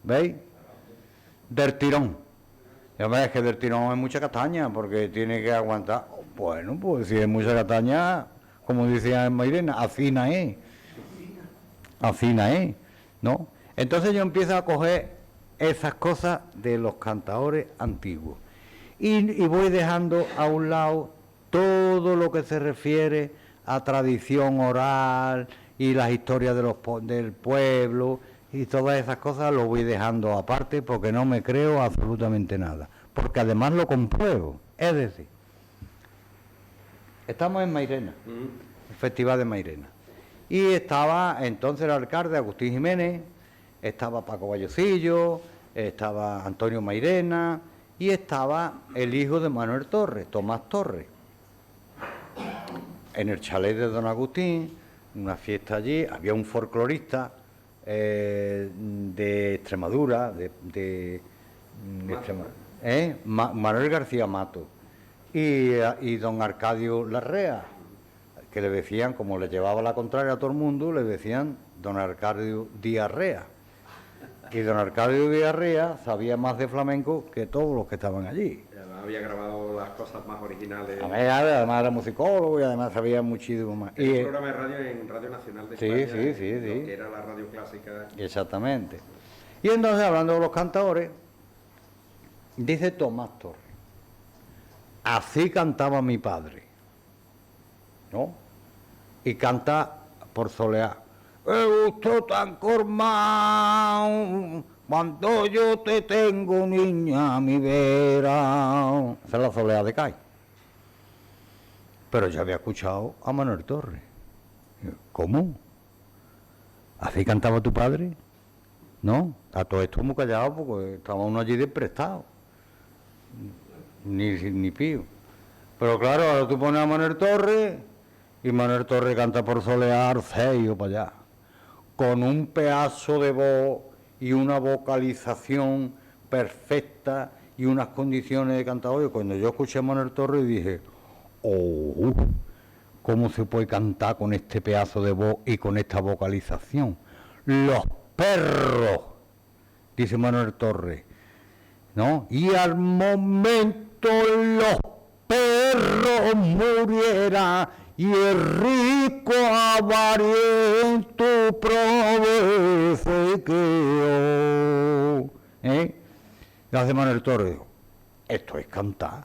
Speaker 2: ¿Veis? Del tirón. Ya ves que del tirón es mucha castaña, porque tiene que aguantar. Bueno, pues si es mucha castaña, como decía Mairena, afina es. Afina es, ¿no? Entonces yo empiezo a coger esas cosas de los cantadores antiguos. Y voy dejando a un lado todo lo que se refiere a tradición oral y las historias de del pueblo y todas esas cosas lo voy dejando aparte porque no me creo absolutamente nada. Porque además lo compruebo. Es decir, estamos en Mairena, el Festival de Mairena. Y estaba entonces el alcalde Agustín Jiménez, estaba Paco Vallocillo, estaba Antonio Mairena y estaba el hijo de Manuel Torres, Tomás Torres. En el chalet de don Agustín, una fiesta allí, había un folclorista de Extremadura, Manuel García Mato, y don Arcadio Larrea, que le decían, como le llevaba la contraria a todo el mundo, le decían don Arcadio Diarrea. Y don Arcadio Diarrea sabía más de flamenco que todos los que estaban allí.
Speaker 1: Había grabado las cosas más originales.
Speaker 2: Además era musicólogo y además sabía muchísimo más.
Speaker 1: Y un programa de radio en Radio Nacional de España,
Speaker 2: sí,
Speaker 1: que era la radio clásica.
Speaker 2: Exactamente. Y entonces, hablando de los cantadores, dice Tomás Torres, así cantaba mi padre, ¿no? Y canta por soleá. Me gustó tan cormao, cuando yo te tengo, niña, mi vera. Esa es la soleá de Cádiz. Pero yo había escuchado a Manuel Torres. ¿Cómo? ¿Así cantaba tu padre? No, a todo esto muy callado porque estaba uno allí desprestado. Ni pío. Pero claro, ahora tú pones a Manuel Torres y Manuel Torres canta por solear, feo para allá, con un pedazo de voz y una vocalización perfecta y unas condiciones de cantador. Y cuando yo escuché a Manuel Torres dije, oh, ¿cómo se puede cantar con este pedazo de voz y con esta vocalización? Los perros, dice Manuel Torres, ¿no? Y al momento los perros murieran y el rico avariento se quedó. Y hace Manuel Torres, digo, esto es cantar.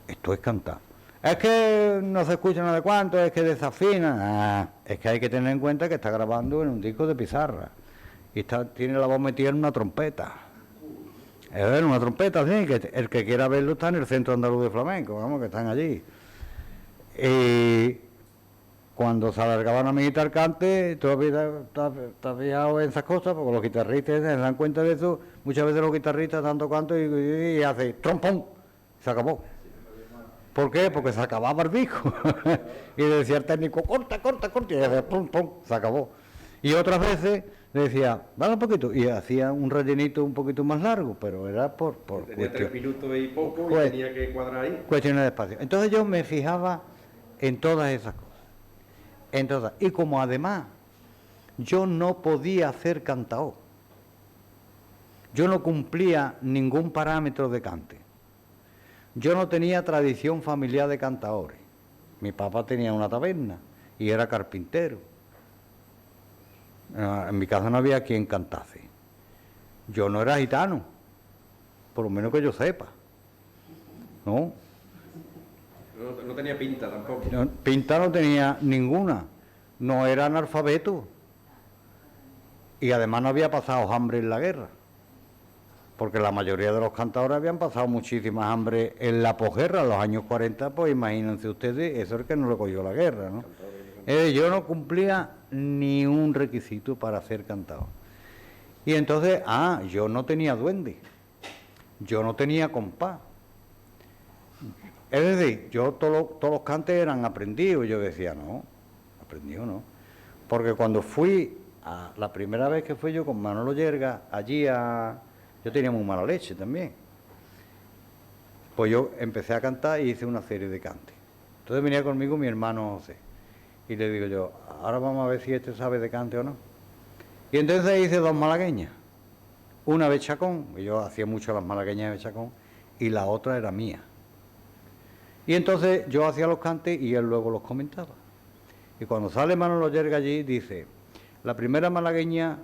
Speaker 2: Esto es cantar. Es que no se escucha nada de cuánto, es que desafina. Es que hay que tener en cuenta que está grabando en un disco de pizarra. Y tiene la voz metida en una trompeta. Es una trompeta, sí, que el que quiera verlo está en el Centro Andaluz de Flamenco, vamos, que están allí. Y cuando se alargaban a mi guitarra cante, todavía está fijado en esas cosas, porque los guitarristas se dan cuenta de eso. Muchas veces los guitarristas tanto canto y hace trompón, se acabó. ¿Por qué? Porque se acababa el disco. Y decía el técnico, corta, y hacía pum, pum, se acabó. Y otras veces le decía, dale un poquito, y hacía un rellenito un poquito más largo, pero era por
Speaker 1: tenía 3 minutos y poco y tenía que cuadrar ahí.
Speaker 2: Cuestiones de espacio. Entonces yo me fijaba en todas esas cosas. Y como además yo no podía ser cantador, yo no cumplía ningún parámetro de cante. Yo no tenía tradición familiar de cantadores. Mi papá tenía una taberna y era carpintero. En mi casa no había quien cantase. Yo no era gitano, por lo menos que yo sepa. ¿No?
Speaker 1: No tenía pinta tampoco.
Speaker 2: Pinta no tenía ninguna. No era analfabeto. Y además no había pasado hambre en la guerra. Porque la mayoría de los cantadores habían pasado muchísimas hambre en la posguerra, en los años 40, pues imagínense ustedes, eso es el que no le cogió la guerra, ¿no? Yo no cumplía ni un requisito para ser cantador. Y entonces, yo no tenía duende, yo no tenía compás. Es decir, yo todos los cantes eran aprendidos, yo decía, no, aprendido no. Porque cuando fui, la primera vez que fui yo con Manolo Yerga, yo tenía muy mala leche también. Pues yo empecé a cantar y hice una serie de cantes. Entonces venía conmigo mi hermano José. Y le digo yo, ahora vamos a ver si este sabe de cante o no. Y entonces hice 2 malagueñas. Una de Chacón, yo hacía mucho las malagueñas de Chacón, y la otra era mía. Y entonces yo hacía los cantes y él luego los comentaba. Y cuando sale Manolo Yerga allí, dice, la primera malagueña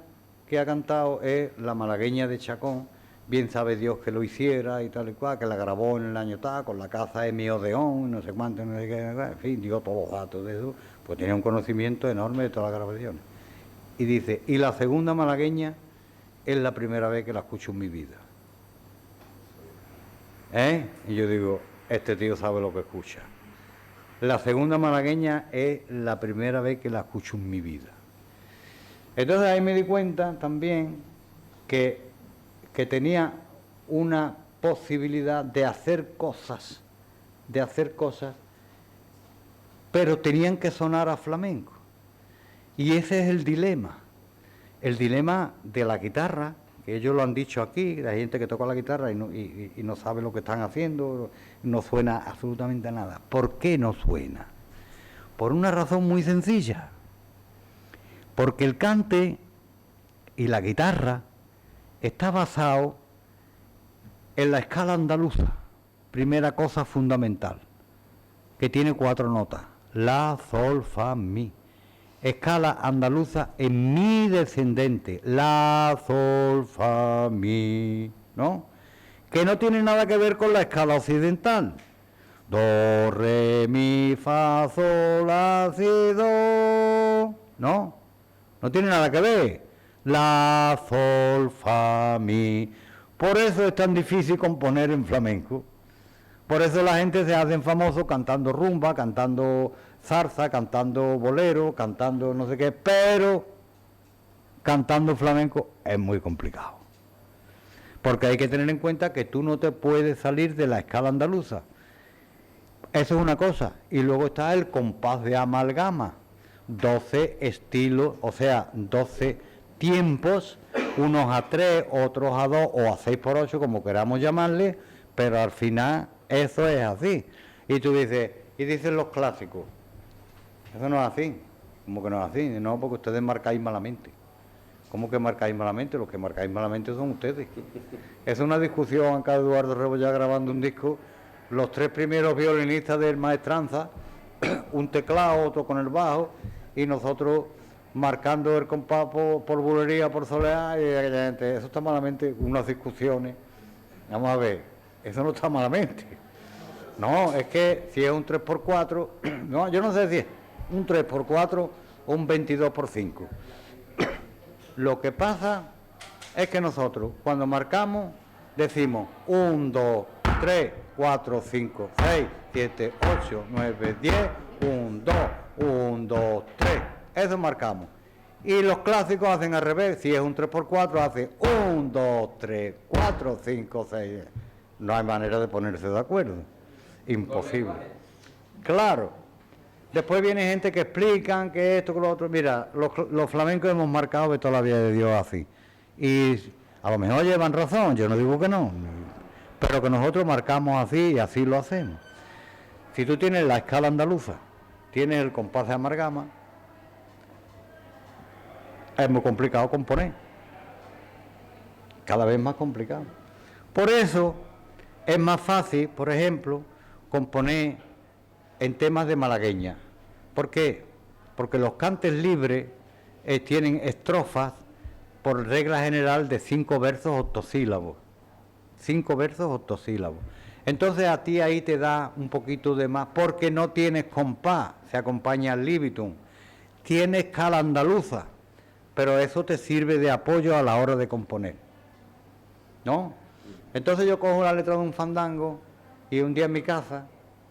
Speaker 2: que ha cantado es la malagueña de Chacón, bien sabe Dios que lo hiciera y tal y cual, que la grabó en el año tal, con la caza de mi Odeón, no sé cuánto, no sé qué, en fin, dio todos los datos de eso, pues tenía un conocimiento enorme de todas las grabaciones. Y dice, y la segunda malagueña es la primera vez que la escucho en mi vida. Y yo digo, este tío sabe lo que escucha. La segunda malagueña es la primera vez que la escucho en mi vida. Entonces ahí me di cuenta también que tenía una posibilidad de hacer cosas, pero tenían que sonar a flamenco. Y ese es el dilema de la guitarra, que ellos lo han dicho aquí, la gente que toca la guitarra y no sabe lo que están haciendo, no suena absolutamente nada. ¿Por qué no suena? Por una razón muy sencilla, porque el cante y la guitarra está basado en la escala andaluza, primera cosa fundamental, que tiene 4 notas, la, sol, fa, mi. Escala andaluza en mi descendente, la, sol, fa, mi, ¿no? Que no tiene nada que ver con la escala occidental. Do, re, mi, fa, sol, la, si, do, ¿no? No tiene nada que ver. La, sol, fa, mi. Por eso es tan difícil componer en flamenco. Por eso la gente se hace famoso cantando rumba, cantando zarza, cantando bolero, cantando no sé qué, pero cantando flamenco es muy complicado. Porque hay que tener en cuenta que tú no te puedes salir de la escala andaluza. Eso es una cosa. Y luego está el compás de amalgama. 12 estilos, o sea, 12 tiempos, unos a 3, otros a 2 o a 6x8, como queramos llamarle, pero al final eso es así. Y tú dices, y dicen los clásicos, eso no es así. ¿Cómo que no es así? No, porque ustedes marcáis malamente. ¿Cómo que marcáis malamente? Los que marcáis malamente son ustedes. Es una discusión acá Eduardo Rebollar grabando un disco, los 3 primeros violinistas del Maestranza, un teclado, otro con el bajo, y nosotros marcando el compás por bulería, por soleá, y aquella gente, eso está malamente, unas discusiones. Vamos a ver, eso no está malamente. No, es que si es un 3x4, no, yo no sé si es un 3x4 o un 22x5. Lo que pasa es que nosotros, cuando marcamos, decimos 1, 2, 3, 4, 5, 6, 7, 8, 9, 10, 1, 2, 1, 2, 3. Eso marcamos. Y los clásicos hacen al revés. Si es un 3x4, hace 1, 2, 3, 4, 5, 6. No hay manera de ponerse de acuerdo. Imposible. Claro. Después viene gente que explican que esto, que lo otro. Mira, los flamencos hemos marcado de toda la vida de Dios así. Y a lo mejor llevan razón, yo no digo que no. Pero que nosotros marcamos así y así lo hacemos. Si tú tienes la escala andaluza, tienes el compás de amalgama, es muy complicado componer. Cada vez más complicado. Por eso es más fácil, por ejemplo, componer en temas de malagueña. ¿Por qué? Porque los cantes libres tienen estrofas por regla general de 5 versos octosílabos. 5 versos octosílabos. Entonces a ti ahí te da un poquito de más, porque no tienes compás, se acompaña al libitum. Tienes escala andaluza, pero eso te sirve de apoyo a la hora de componer, ¿no? Entonces yo cojo la letra de un fandango y un día en mi casa,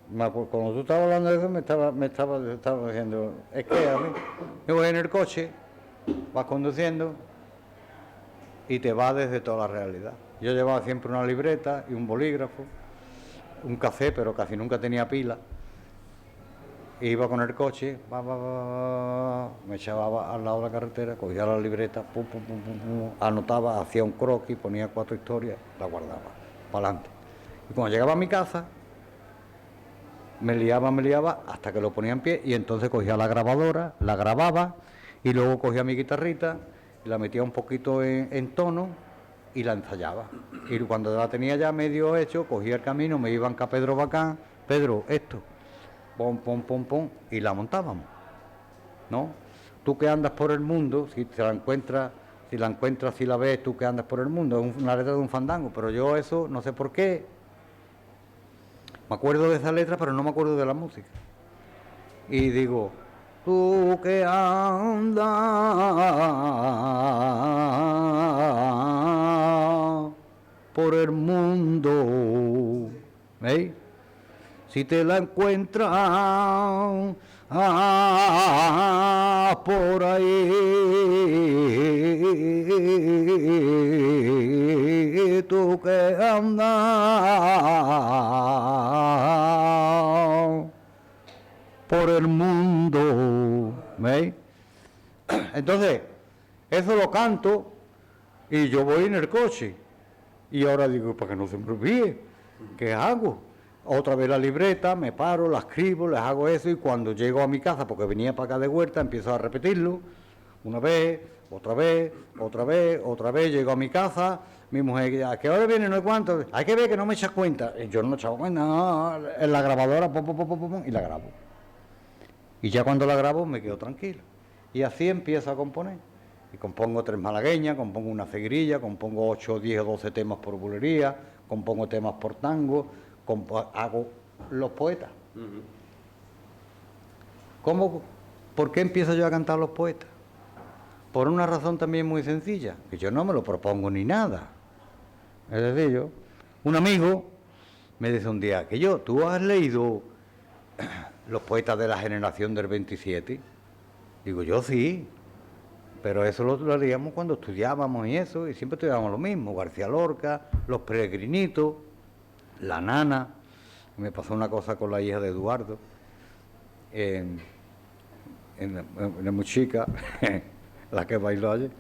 Speaker 2: cuando tú estabas hablando de eso, me estaba diciendo, es que a mí, me voy en el coche, vas conduciendo y te va desde toda la realidad. Yo llevaba siempre una libreta y un bolígrafo, un café, pero casi nunca tenía pila. iba con el coche, me echaba al lado de la carretera, cogía la libreta, anotaba, hacía un croquis, ponía 4 historias, la guardaba, para adelante. Y cuando llegaba a mi casa, me liaba, hasta que lo ponía en pie, y entonces cogía la grabadora, la grababa, y luego cogía mi guitarrita, y la metía un poquito en tono, y la ensayaba. Y cuando la tenía ya medio hecho, cogía el camino, me iban a Pedro Bacán, Pedro, esto, pom, pom, pom, pom, y la montábamos, ¿no? Tú que andas por el mundo, si la encuentras, si la ves, tú que andas por el mundo, es una letra de un fandango, pero yo eso, no sé por qué, me acuerdo de esa letra, pero no me acuerdo de la música. Y digo, tú que andas por el mundo, ¿veis? Si te la encuentras por ahí, tú que andas por el mundo, ¿veis? Entonces, eso lo canto y yo voy en el coche. Y ahora digo, para que no se me olvide, ¿qué hago? Otra vez la libreta, me paro, la escribo, les hago eso, y cuando llego a mi casa, porque venía para acá de Huerta, empiezo a repetirlo, una vez, otra vez, otra vez, otra vez, llego a mi casa, mi mujer, ¿a qué hora viene? No sé cuánto, hay que ver que no me echas cuenta. Y yo no me echaba cuenta, no, en la grabadora, y la grabo. Y ya cuando la grabo me quedo tranquilo. Y así empiezo a componer. Y compongo 3 malagueñas, compongo una cegrilla, compongo 8, 10 o 12 temas por bulería, compongo temas por tango, hago los poetas. ¿Por qué empiezo yo a cantar los poetas? Por una razón también muy sencilla, que yo no me lo propongo ni nada. Es decir, un amigo me dice un día, ¿tú has leído los poetas de la generación del 27? Digo, yo sí, pero eso lo leíamos cuando estudiábamos y eso, y siempre estudiábamos lo mismo, García Lorca, Los Peregrinitos, La Nana. Me pasó una cosa con la hija de Eduardo, una muy chica, la que bailó ayer,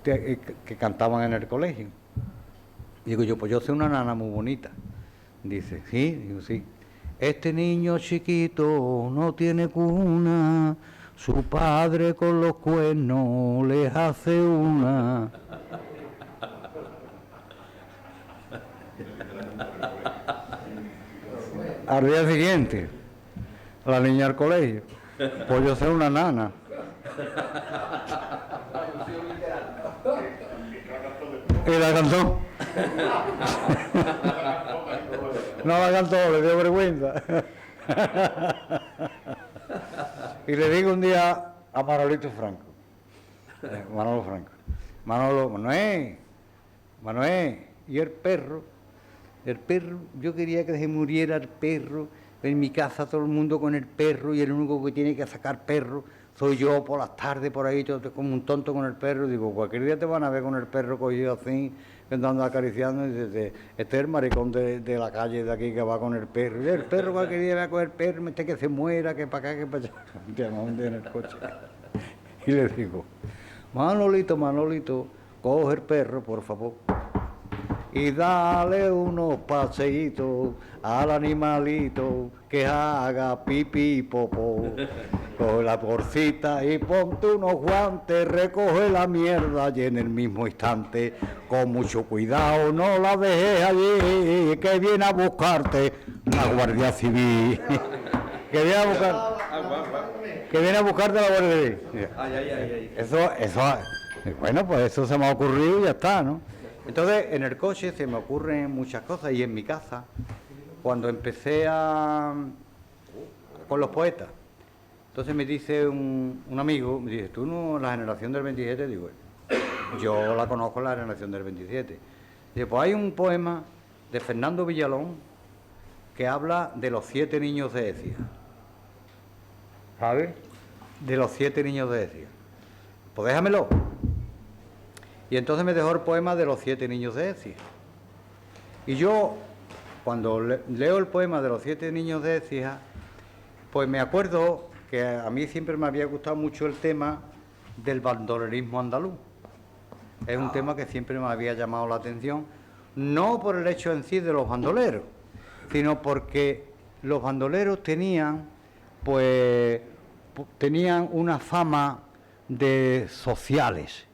Speaker 2: que cantaban en el colegio. Digo yo, pues yo soy una nana muy bonita. Dice, sí, digo, sí. Este niño chiquito no tiene cuna, su padre con los cuernos les hace una. Al día siguiente, la niña al colegio, pues yo soy una nana. Y la cantó. No la cantó, le dio vergüenza. Y le digo un día a Manolito Franco, Manolo Franco, Manuel, y el perro, yo quería que se muriera el perro, en mi casa todo el mundo con el perro, y el único que tiene que sacar perro soy yo por las tardes, por ahí, todo, como un tonto con el perro. Digo, cualquier día te van a ver con el perro cogido así, andando acariciando, y dice, este es el maricón de la calle de aquí que va con el perro. Y el perro cualquier día va a coger el perro, que se muera, que para acá, que para allá. En el coche. Y le digo, Manolito, coge el perro, por favor, y dale unos paseitos al animalito que haga pipí y popó. Coge la bolsita y ponte unos guantes, recoge la mierda y en el mismo instante, con mucho cuidado, no la dejes allí, que viene a buscarte la Guardia Civil. Que viene a buscarte la Guardia Civil. Eso, bueno, pues eso se me ha ocurrido y ya está, ¿no? Entonces, en el coche se me ocurren muchas cosas, y en mi casa, cuando empecé con los poetas, entonces me dice un amigo, me dice, ¿tú no la generación del 27? Digo, yo la conozco, la generación del 27. Dice, pues hay un poema de Fernando Villalón que habla de los 7 niños de Écija. ¿Sabes? De los 7 niños de Écija. Pues déjamelo. Y entonces me dejó el poema de los 7 niños de Écija. Y yo, cuando leo el poema de los 7 niños de Écija, Pues me acuerdo que a mí siempre me había gustado mucho el tema del bandolerismo andaluz. Es un tema que siempre me había llamado la atención, no por el hecho en sí de los bandoleros, sino porque los bandoleros tenían una fama de sociales,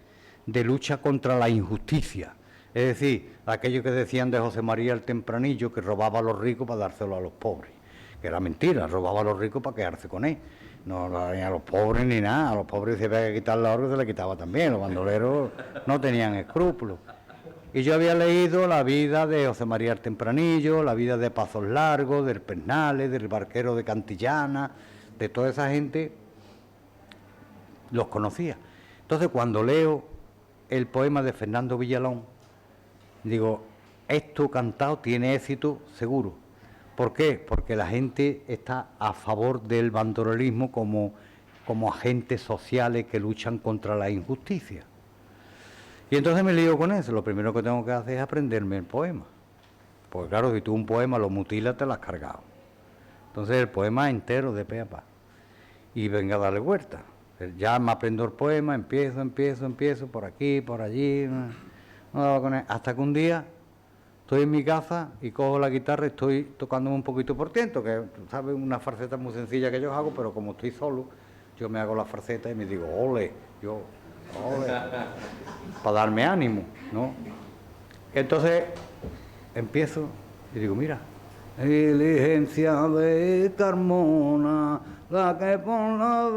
Speaker 2: de lucha contra la injusticia. Es decir, aquello que decían de José María el Tempranillo, que robaba a los ricos para dárselo a los pobres, que era mentira, robaba a los ricos para quedarse con él. No ni a los pobres ni nada, a los pobres se había que quitarle algo, se le quitaba también, los bandoleros no tenían escrúpulos. Y yo había leído la vida de José María el Tempranillo, la vida de Pazos Largos, del Pernales, del Barquero de Cantillana, de toda esa gente, los conocía. Entonces, cuando leo el poema de Fernando Villalón, digo, esto cantado tiene éxito seguro. ¿Por qué? Porque la gente está a favor del bandolerismo como agentes sociales que luchan contra la injusticia. Y entonces me lío con eso. Lo primero que tengo que hacer es aprenderme el poema. Porque claro, si tú un poema lo mutilas, te lo has cargado. Entonces el poema entero de pe a pa. Y venga a darle vuelta. Ya me aprendo el poema, empiezo, por aquí, por allí, hasta que un día estoy en mi casa y cojo la guitarra y estoy tocándome un poquito por tiento, que sabes, una farceta muy sencilla que yo hago, pero como estoy solo, yo me hago la farceta y me digo, ole, para darme ánimo, ¿no? Entonces empiezo y digo, mira, diligencia de Carmona, la que por la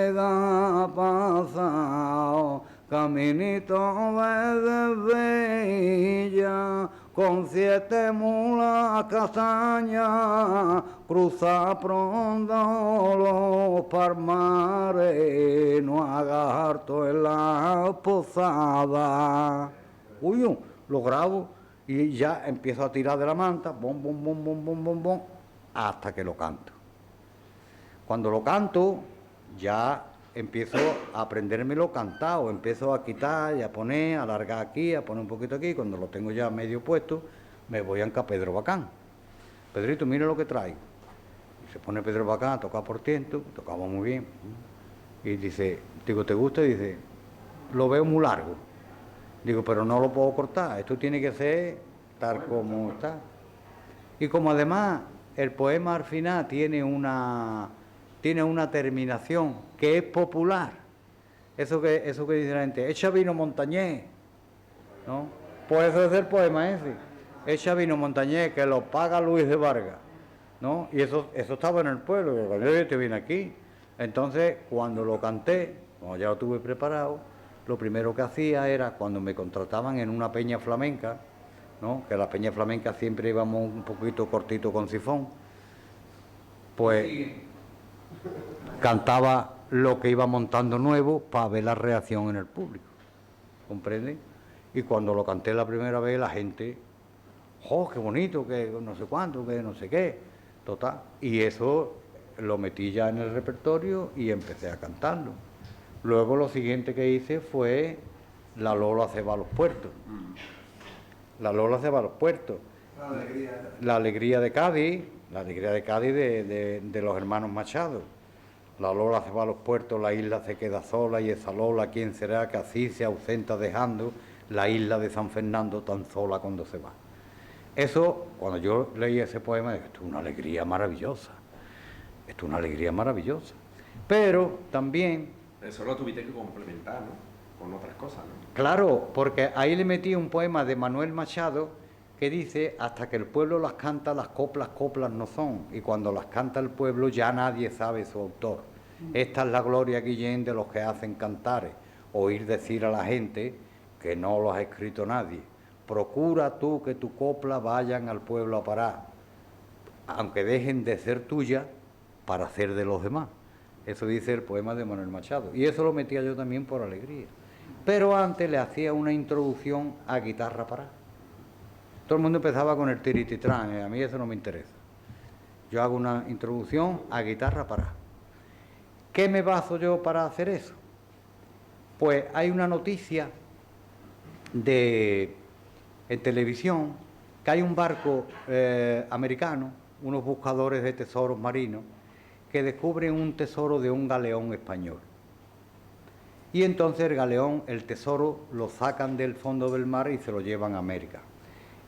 Speaker 2: vega ha pasado, caminito de Bella, con 7 mulas castañas, cruza pronto los palmares, no haga harto en la posada. Uy, lo grabo y ya empiezo a tirar de la manta, bom, bom, bom, bom, bom, bom, bom, hasta que lo canto. Cuando lo canto, ya empiezo a aprendérmelo cantado, empiezo a quitar y a poner, a alargar aquí, a poner un poquito aquí. Cuando lo tengo ya medio puesto, me voy a Anca Pedro Bacán. Pedrito, mira lo que traigo. Y se pone Pedro Bacán a tocar por tiento, tocaba muy bien. Y dice, digo, ¿te gusta? Y dice, lo veo muy largo. Digo, pero no lo puedo cortar, esto tiene que ser tal como está. Y como además el poema al final tiene una terminación que es popular, eso que dice la gente, echa vino montañés, ¿no? Pues eso es el poema ese, echa vino montañés, que lo paga Luis de Vargas, ¿no? Y eso estaba en el pueblo, y cuando yo te vine aquí, entonces cuando lo canté, como ya lo tuve preparado, lo primero que hacía era, cuando me contrataban en una peña flamenca, ¿no? Que la peña flamenca siempre íbamos un poquito cortito con sifón, pues cantaba lo que iba montando nuevo para ver la reacción en el público, ¿comprende? Y cuando lo canté la primera vez, la gente, ¡oh, qué bonito, que no sé cuánto, que no sé qué! Total. Y eso lo metí ya en el repertorio y empecé a cantarlo. Luego lo siguiente que hice fue La Lola se va a los puertos. La Lola se va a los puertos. La alegría de Cádiz, de los hermanos Machado. La Lola se va a los puertos, la isla se queda sola, y esa Lola, ¿quién será que así se ausenta dejando la isla de San Fernando tan sola cuando se va? Eso, cuando yo leí ese poema, dije, esto es una alegría maravillosa. Esto es una alegría maravillosa. Pero también...
Speaker 1: Eso lo tuviste que complementar, ¿no? Con otras cosas, ¿no?
Speaker 2: Claro, porque ahí le metí un poema de Manuel Machado que dice, hasta que el pueblo las canta, las coplas no son, y cuando las canta el pueblo ya nadie sabe su autor. Esta es la gloria, Guillén, de los que hacen cantares, oír decir a la gente que no lo ha escrito nadie. Procura tú que tu copla vayan al pueblo a parar, aunque dejen de ser tuya para ser de los demás. Eso dice el poema de Manuel Machado, y eso lo metía yo también por alegría. Pero antes le hacía una introducción a guitarra pará. Todo el mundo empezaba con el tirititrán, a mí eso no me interesa. Yo hago una introducción a guitarra pará. ¿Qué me baso yo para hacer eso? Pues hay una noticia en televisión que hay un barco americano unos buscadores de tesoros marinos que descubren un tesoro de un galeón español. Y entonces el galeón, el tesoro, lo sacan del fondo del mar y se lo llevan a América.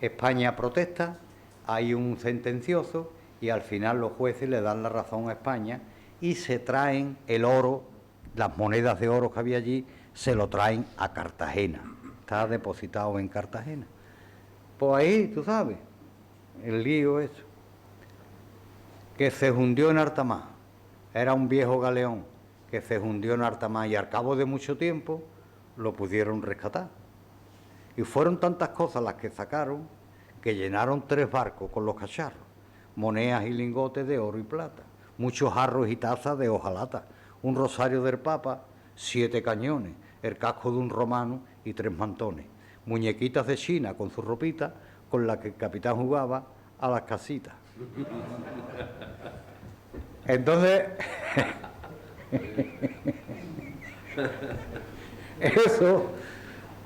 Speaker 2: España protesta, hay un sentencioso y al final los jueces le dan la razón a España y se traen el oro, las monedas de oro que había allí, se lo traen a Cartagena. Está depositado en Cartagena. Pues ahí, tú sabes, el lío eso. Que se hundió en Artamá. Era un viejo galeón que se hundió en Artamá y al cabo de mucho tiempo lo pudieron rescatar. Y fueron tantas cosas las que sacaron que llenaron 3 barcos con los cacharros, monedas y lingotes de oro y plata, muchos jarros y tazas de hojalata, un rosario del Papa, 7 cañones, el casco de un romano y 3 mantones, muñequitas de China con su ropita con la que el capitán jugaba a las casitas. Entonces, eso,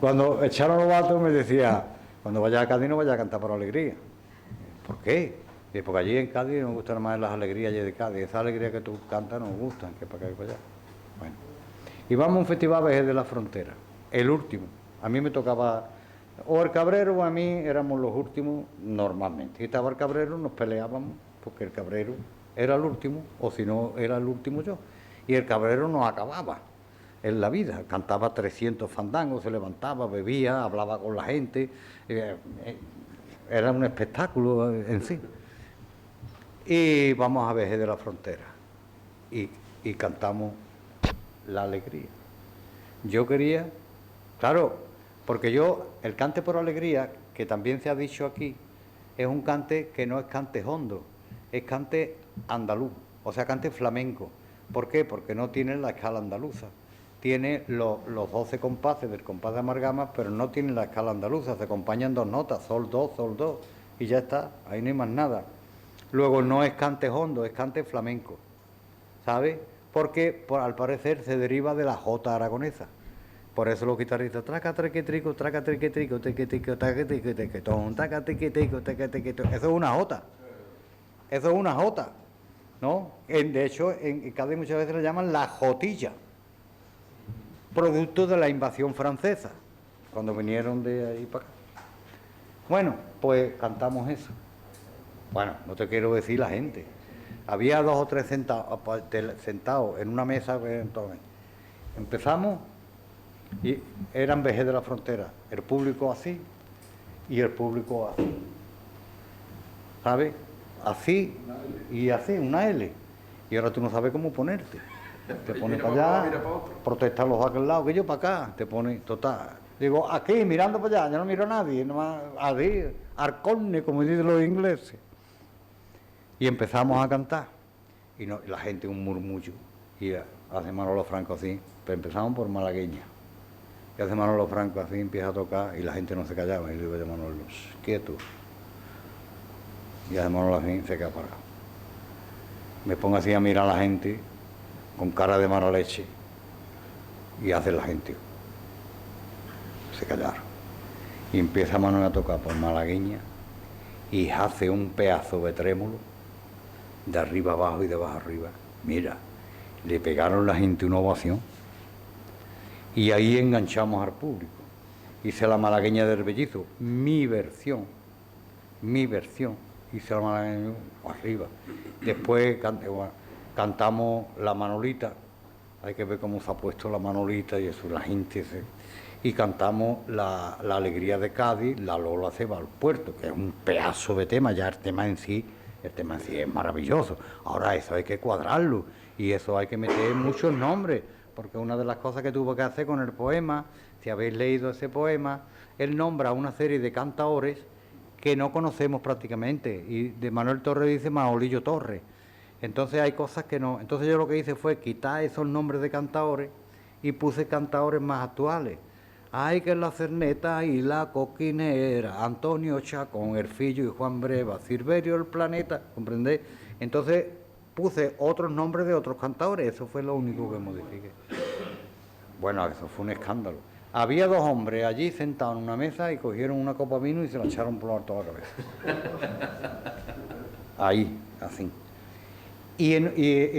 Speaker 2: cuando echaron los vatos me decía, cuando vaya a Cádiz no vaya a cantar por alegría. ¿Por qué? Y porque allí en Cádiz nos gustan más las alegrías allí de Cádiz, esa alegría que tú cantas nos gustan, que para acá y para allá. Bueno, y vamos a un festival Vejez de la Frontera, el último. A mí me tocaba, o el cabrero o a mí éramos los últimos normalmente. Si estaba el cabrero nos peleábamos, porque el cabrero era el último, o si no era el último yo. Y el cabrero no acababa en la vida, cantaba 300 fandangos, se levantaba, bebía, hablaba con la gente, era un espectáculo en sí. Y vamos a Vejez de la Frontera y cantamos la alegría. Yo quería, claro, porque el cante por alegría, que también se ha dicho aquí, es un cante que no es cante hondo, es cante andaluz, o sea, cante flamenco. ¿Por qué? Porque no tiene la escala andaluza. Tiene los 12 compases del compás de amargama, pero no tiene la escala andaluza, se acompañan 2 notas, sol, do, y ya está, ahí no hay más nada. Luego no es cante hondo, es cante flamenco, ¿sabes? Porque al parecer se deriva de la jota aragonesa. Por eso los guitarristas, traca, treque, trico, traca, treque, trico, teque, tico, taca, teque, teque, ton, taca, teque, tico, teque, teque, ton. Eso es una jota. Eso es una jota, ¿no? De hecho, en Cádiz muchas veces le llaman la jotilla, producto de la invasión francesa, cuando vinieron de ahí para acá. Bueno, pues cantamos eso. Bueno, no te quiero decir la gente. Había 2 o 3 sentados en una mesa. Entonces, empezamos y eran Vejez de la Frontera. El público así y el público así. ¿Sabes? Así y así, una L. Y ahora tú no sabes cómo ponerte. Te pones para allá, protestan los de aquel lado, que yo para acá, te pones total. Digo, aquí, mirando para allá, ya no miro a nadie, nomás así, arcorne, como dicen los ingleses. Y empezamos a cantar. Y la gente un murmullo. Y hace Manolo Franco así, pero empezamos por malagueña. Y hace Manolo Franco así, empieza a tocar y la gente no se callaba. Y le digo a Manolo, quieto. Y hace Manolo así, se queda parado. Me pongo así a mirar a la gente con cara de mala leche y hace la gente. Se callaron. Y empieza Manuel a tocar por malagueña y hace un pedazo de trémolo de arriba abajo y de abajo arriba. Mira, le pegaron la gente una ovación y ahí enganchamos al público. Hice la malagueña del Bellizo, mi versión. Hice la malagueña arriba. Después cantamos la Manolita, hay que ver cómo se ha puesto la Manolita y eso, la gente y cantamos la Alegría de Cádiz, la Lola se va al puerto, que es un pedazo de tema, ya el tema en sí es maravilloso. Ahora eso hay que cuadrarlo y eso hay que meter muchos nombres, porque una de las cosas que tuvo que hacer con el poema, si habéis leído ese poema, él nombra una serie de cantaores que no conocemos prácticamente, y de Manuel Torres dice Maolillo Torres. Entonces hay cosas que no. Entonces yo lo que hice fue quitar esos nombres de cantaores y puse cantaores más actuales. Ay, que la Cerneta y la Coquinera, Antonio Chacón, Erfillo y Juan Breva, Silverio el Planeta, ¿comprendéis? Entonces puse otros nombres de otros cantaores, eso fue lo único que modifiqué. Bueno, eso fue un escándalo. Había 2 hombres allí sentados en una mesa y cogieron una copa de vino y se la echaron por la cabeza. ahí, así. Y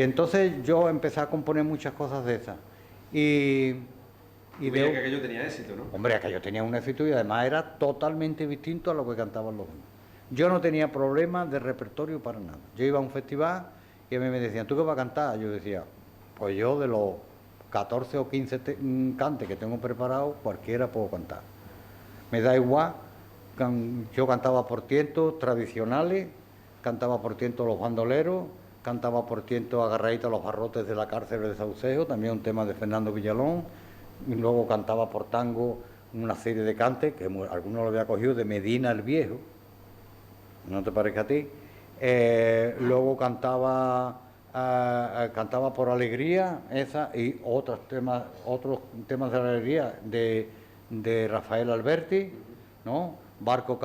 Speaker 2: entonces yo empecé a componer muchas cosas de esas.
Speaker 1: Y veía que aquello tenía éxito, ¿no?
Speaker 2: Hombre, aquello tenía un éxito y además era totalmente distinto a lo que cantaban los demás. Yo no tenía problemas de repertorio para nada. Yo iba a un festival y a mí me decían, ¿tú qué vas a cantar? Yo decía, pues yo de los 14 o 15 cantes que tengo preparados, cualquiera puedo cantar. Me da igual, yo cantaba por tientos tradicionales, cantaba por tientos los bandoleros, cantaba por tientos agarradito a los barrotes de la cárcel de Saucedo, también un tema de Fernando Villalón, y luego cantaba por tango una serie de cantes, que algunos lo había cogido de Medina el Viejo, ¿no te parece a ti? Luego cantaba por alegría, esa, y otros temas de alegría de Rafael Alberti, ¿no? Barco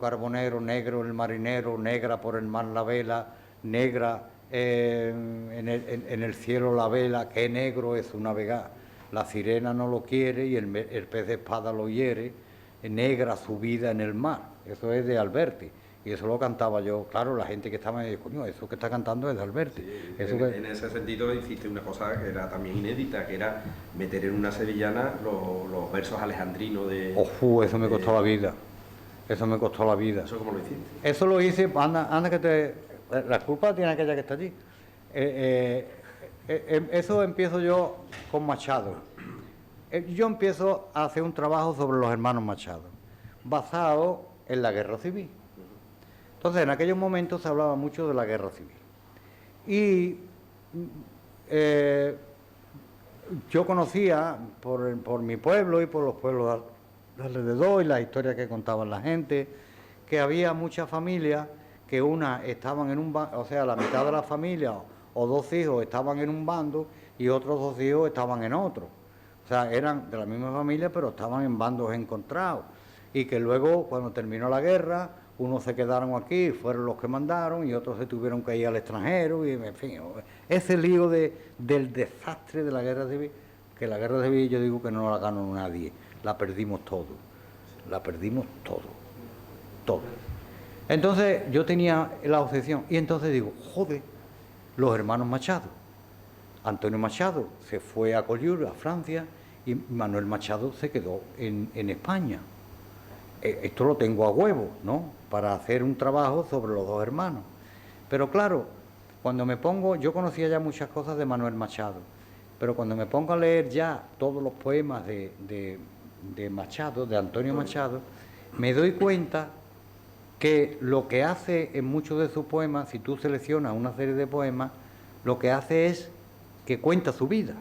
Speaker 2: carbonero, negro el marinero, negra por el mar la vela, negra en el cielo la vela, qué negro es su navegar. La sirena no lo quiere y el pez de espada lo hiere, negra su vida en el mar. Eso es de Alberti. Y eso lo cantaba yo. Claro, la gente que estaba me dijo, coño, eso que está cantando es de Alberti.
Speaker 1: Sí,
Speaker 2: en
Speaker 1: ese sentido hiciste una cosa que era también inédita, que era meter en una sevillana los versos alejandrinos de...
Speaker 2: Ojo, eso me costó la vida. Eso me costó la vida.
Speaker 1: ¿Eso cómo lo hiciste?
Speaker 2: Eso lo hice, anda que te... La culpa tiene aquella que está allí. Eso empiezo yo con Machado. Yo empiezo a hacer un trabajo sobre los hermanos Machado, basado en la guerra civil. Entonces, en aquellos momentos se hablaba mucho de la guerra civil. Y yo conocía por mi pueblo y por los pueblos de alrededor y las historias que contaban la gente, que había muchas familias que unas estaban en un bando, o sea, la mitad de la familia o dos hijos estaban en un bando y otros dos hijos estaban en otro. O sea, eran de la misma familia, pero estaban en bandos encontrados. Y que luego, cuando terminó la guerra, unos se quedaron aquí, fueron los que mandaron, y otros se tuvieron que ir al extranjero, y en fin, ese lío del desastre de la guerra civil, que la guerra civil yo digo que no la ganó nadie, la perdimos todo, todo. Entonces yo tenía la obsesión, y entonces digo, joder, los hermanos Machado. Antonio Machado se fue a Collioure, a Francia, y Manuel Machado se quedó en España. Esto lo tengo a huevo, ¿no?, para hacer un trabajo sobre los dos hermanos. Pero claro, cuando me pongo, yo conocía ya muchas cosas de Manuel Machado, pero cuando me pongo a leer ya todos los poemas de Machado, de Antonio Machado, me doy cuenta que lo que hace en muchos de sus poemas, si tú seleccionas una serie de poemas, lo que hace es que cuenta su vida.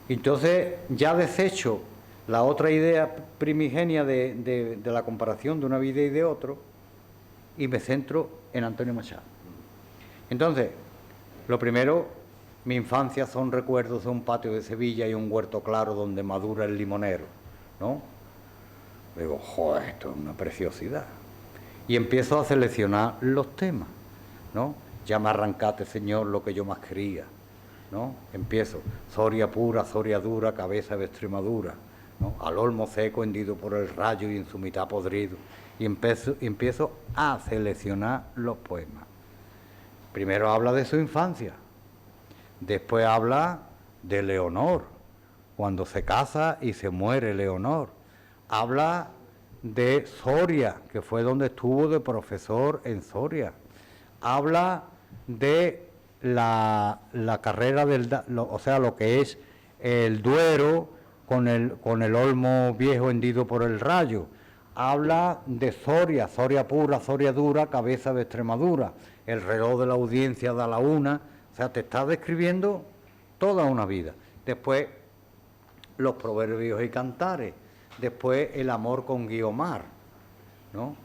Speaker 2: Entonces ya desecho la otra idea primigenia de la comparación de una vida y de otro y me centro en Antonio Machado. Entonces, lo primero, mi infancia son recuerdos de un patio de Sevilla y un huerto claro donde madura el limonero, ¿no? Digo, joder, esto es una preciosidad. Y empiezo a seleccionar los temas, ¿no? Ya me arrancaste, Señor, lo que yo más quería, ¿no? Empiezo, Soria pura, Soria dura, cabeza de Extremadura, ¿no? Al olmo seco hendido por el rayo y en su mitad podrido. Y empiezo a seleccionar los poemas. Primero habla de su infancia, después habla de Leonor, cuando se casa y se muere Leonor. Habla de Soria, que fue donde estuvo de profesor en Soria. Habla de la carrera o sea, lo que es el Duero con el olmo viejo hendido por el rayo. Habla de Soria, Soria pura, Soria dura, cabeza de Extremadura. El reloj de la audiencia da la una. O sea, te está describiendo toda una vida. Después, los proverbios y cantares. Después, el amor con Guiomar, ¿no?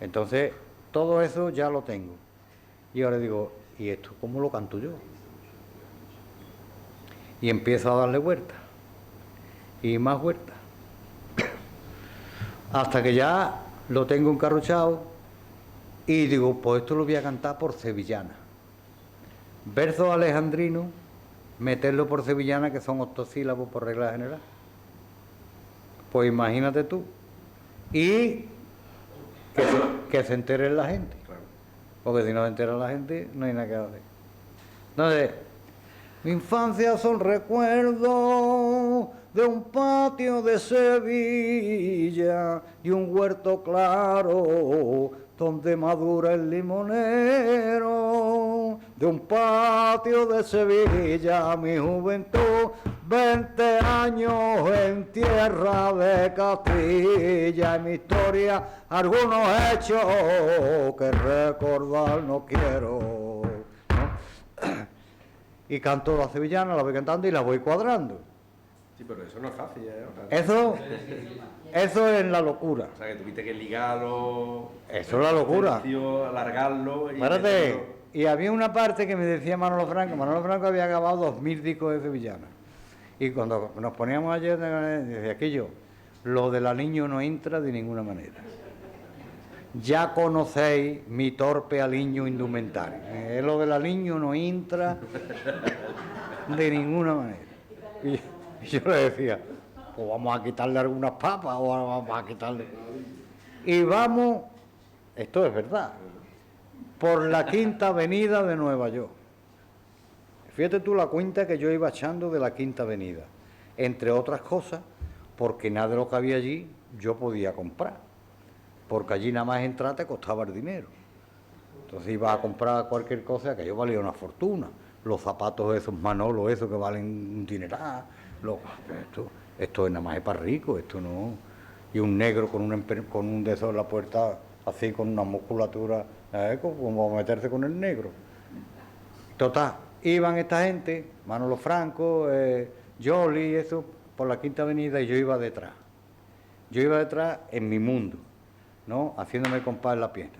Speaker 2: Entonces, todo eso ya lo tengo. Y ahora digo, ¿y esto cómo lo canto yo? Y empiezo a darle vuelta. Y más vuelta. Hasta que ya lo tengo encarrochado y digo, pues esto lo voy a cantar por sevillana. Versos alejandrinos, meterlo por sevillana, que son octosílabos por regla general. Pues imagínate tú. Y que se entere la gente.
Speaker 1: Claro.
Speaker 2: Porque si no se entera la gente, no hay nada que hacer. Entonces, mi infancia son recuerdos de un patio de Sevilla y un huerto claro donde madura el limonero. De un patio de Sevilla, mi juventud, 20 años en tierra de Castilla, y mi historia, algunos hechos que recordar no quiero, ¿no? Y canto la sevillana, la voy cantando y la voy cuadrando.
Speaker 1: Sí, pero eso no es fácil, ¿eh?
Speaker 2: Eso es la locura.
Speaker 1: O sea, que tuviste que ligarlo...
Speaker 2: Eso es la locura.
Speaker 1: Alargarlo...
Speaker 2: Espérate, y había una parte que me decía Manolo Franco había grabado 2000 discos de sevillana. Y cuando nos poníamos ayer, decía aquello, lo del aliño no entra de ninguna manera. Ya conocéis mi torpe aliño indumentario. Lo del aliño no entra de ninguna manera. Y yo le decía, pues vamos a quitarle algunas papas o vamos a quitarle... Y vamos, esto es verdad, por la Quinta Avenida de Nueva York. Fíjate tú la cuenta que yo iba echando de la Quinta Avenida. Entre otras cosas, porque nada de lo que había allí yo podía comprar. Porque allí nada más entrar te costaba el dinero. Entonces iba a comprar cualquier cosa que yo valía una fortuna. Los zapatos esos Manolo, esos que valen un dineral. Esto es nada más es para rico, esto no. Y un negro con un de esos en la puerta, así con una musculatura, como meterse con el negro. Total, iban esta gente, Manolo Franco, Jolly, eso, por la Quinta Avenida, y yo iba detrás. Yo iba detrás en mi mundo, ¿no? Haciéndome compás en la pierna.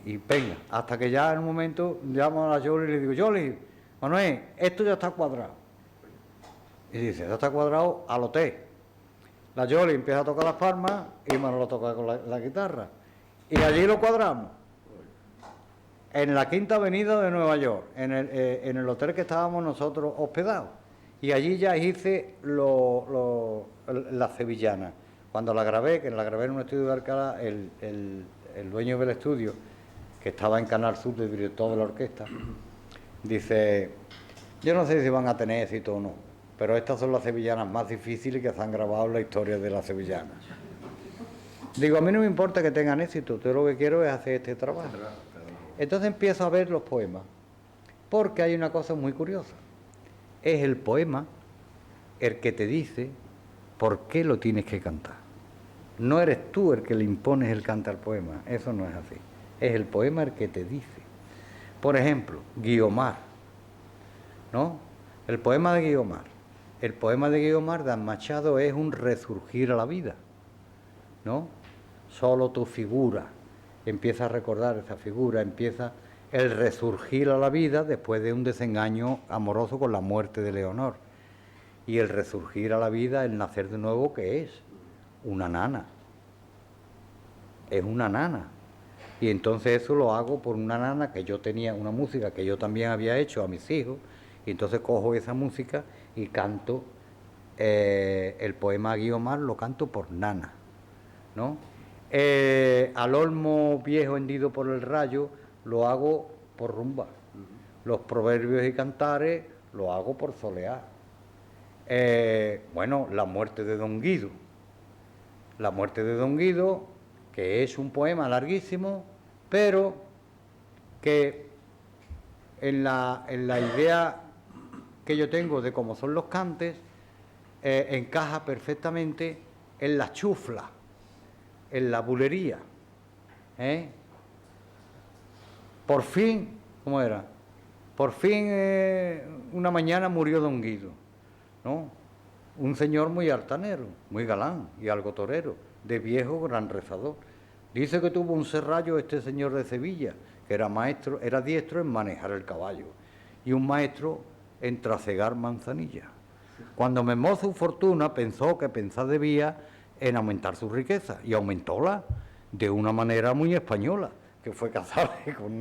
Speaker 2: Y venga, hasta que ya en un momento llamo a la Jolly y le digo, Jolly, Manuel, esto ya está cuadrado. Y dice, ya está cuadrado al hotel. La Jolly empieza a tocar las palmas y Manolo toca con la guitarra. Y allí lo cuadramos. En la Quinta Avenida de Nueva York, en el hotel que estábamos nosotros hospedados. Y allí ya hice la sevillana. Cuando la grabé, que la grabé en un estudio de Alcalá, el dueño del estudio, que estaba en Canal Sur, de director de la orquesta, dice, yo no sé si van a tener éxito o no, pero estas son las sevillanas más difíciles que se han grabado en la historia de las sevillanas. Digo, a mí no me importa que tengan éxito, yo lo que quiero es hacer este trabajo. Entonces empiezo a ver los poemas, porque hay una cosa muy curiosa. Es el poema el que te dice por qué lo tienes que cantar. No eres tú el que le impones el canto al poema, eso no es así. Es el poema el que te dice. Por ejemplo, Guiomar, ¿no? El poema de Guiomar. El poema de Guiomar de Machado es un resurgir a la vida, ¿no? Solo tu figura, empieza a recordar esa figura, empieza el resurgir a la vida después de un desengaño amoroso con la muerte de Leonor. Y el resurgir a la vida, el nacer de nuevo, ¿qué es? Una nana. Es una nana. Y entonces eso lo hago por una nana que yo tenía, una música que yo también había hecho a mis hijos, y entonces cojo esa música y canto el poema Guiomar, lo canto por nana, ¿no? Al olmo viejo hendido por el rayo lo hago por rumba. Los proverbios y cantares lo hago por soleá. Bueno, la muerte de Don Guido. La muerte de Don Guido, que es un poema larguísimo, pero que en la idea que yo tengo de cómo son los cantes, encaja perfectamente en la chufla, en la bulería. Por fin, ¿cómo era? Por fin una mañana murió Don Guido, ¿no? Un señor muy altanero, muy galán y algo torero, de viejo gran rezador. Dice que tuvo un serrallo este señor de Sevilla, que era maestro, era diestro en manejar el caballo, y un maestro en trasegar manzanilla. Cuando mermó su fortuna, pensó que pensar debía en aumentar su riqueza, y aumentóla de una manera muy española, que fue casarse con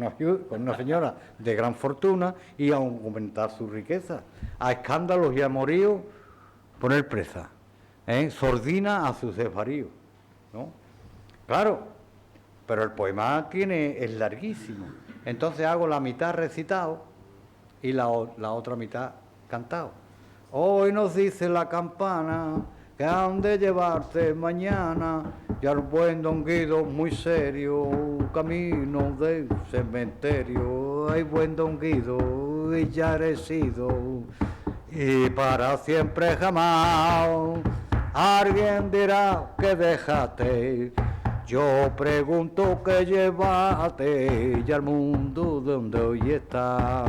Speaker 2: una señora de gran fortuna y aumentar su riqueza. A escándalos y amoríos poner presa, sordina a sus desvaríos. ¿no? Claro, pero el poema es larguísimo. Entonces hago la mitad recitado y la otra mitad cantado. Hoy nos dice la campana que han de llevarte mañana, y al buen don Guido muy serio, camino del cementerio. Ay, buen don Guido, y ya eres sido, y para siempre jamás alguien dirá que dejaste. Yo pregunto que llevaste y al mundo donde hoy está.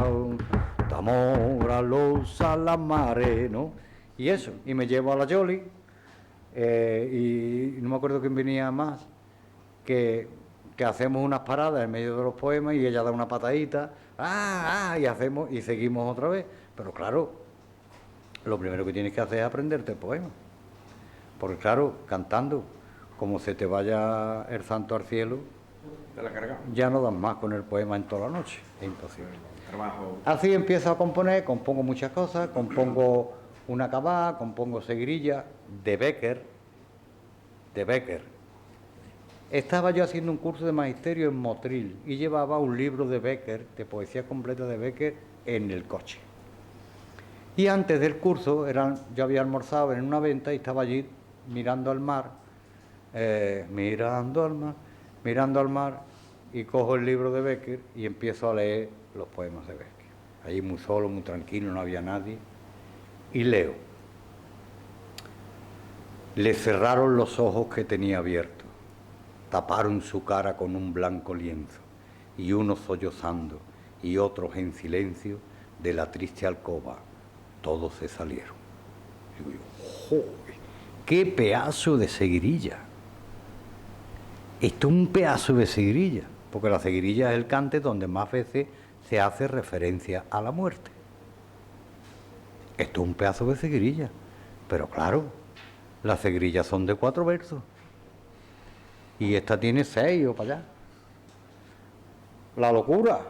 Speaker 2: Zamora, los Salamares, ¿no? Y eso, y me llevo a la Yoli, y no me acuerdo quién venía más, que hacemos unas paradas en medio de los poemas y ella da una patadita, y seguimos otra vez. Pero claro, lo primero que tienes que hacer es aprenderte el poema. Porque claro, cantando, como se te vaya el santo al cielo, ya no dan más con el poema en toda la noche, es imposible. Así empiezo a componer, compongo muchas cosas, compongo una cabá, compongo seguirilla de Becker. Estaba yo haciendo un curso de magisterio en Motril y llevaba un libro de Becker, de poesía completa de Becker, en el coche. Y antes del curso, yo había almorzado en una venta y estaba allí mirando al mar, mirando al mar, y cojo el libro de Becker y empiezo a leer los poemas de Becker. Allí muy solo, muy tranquilo, no había nadie, y leo. Le cerraron los ojos que tenía abiertos, taparon su cara con un blanco lienzo, y unos sollozando y otros en silencio, de la triste alcoba, todos se salieron. Digo yo, ¡joder! ¡Qué pedazo de seguirilla! Esto es un pedazo de seguirilla, porque la seguirilla es el cante donde más veces se hace referencia a la muerte. Esto es un pedazo de seguirilla, pero claro, las seguirillas son de 4 versos y esta tiene 6 o para allá. La locura,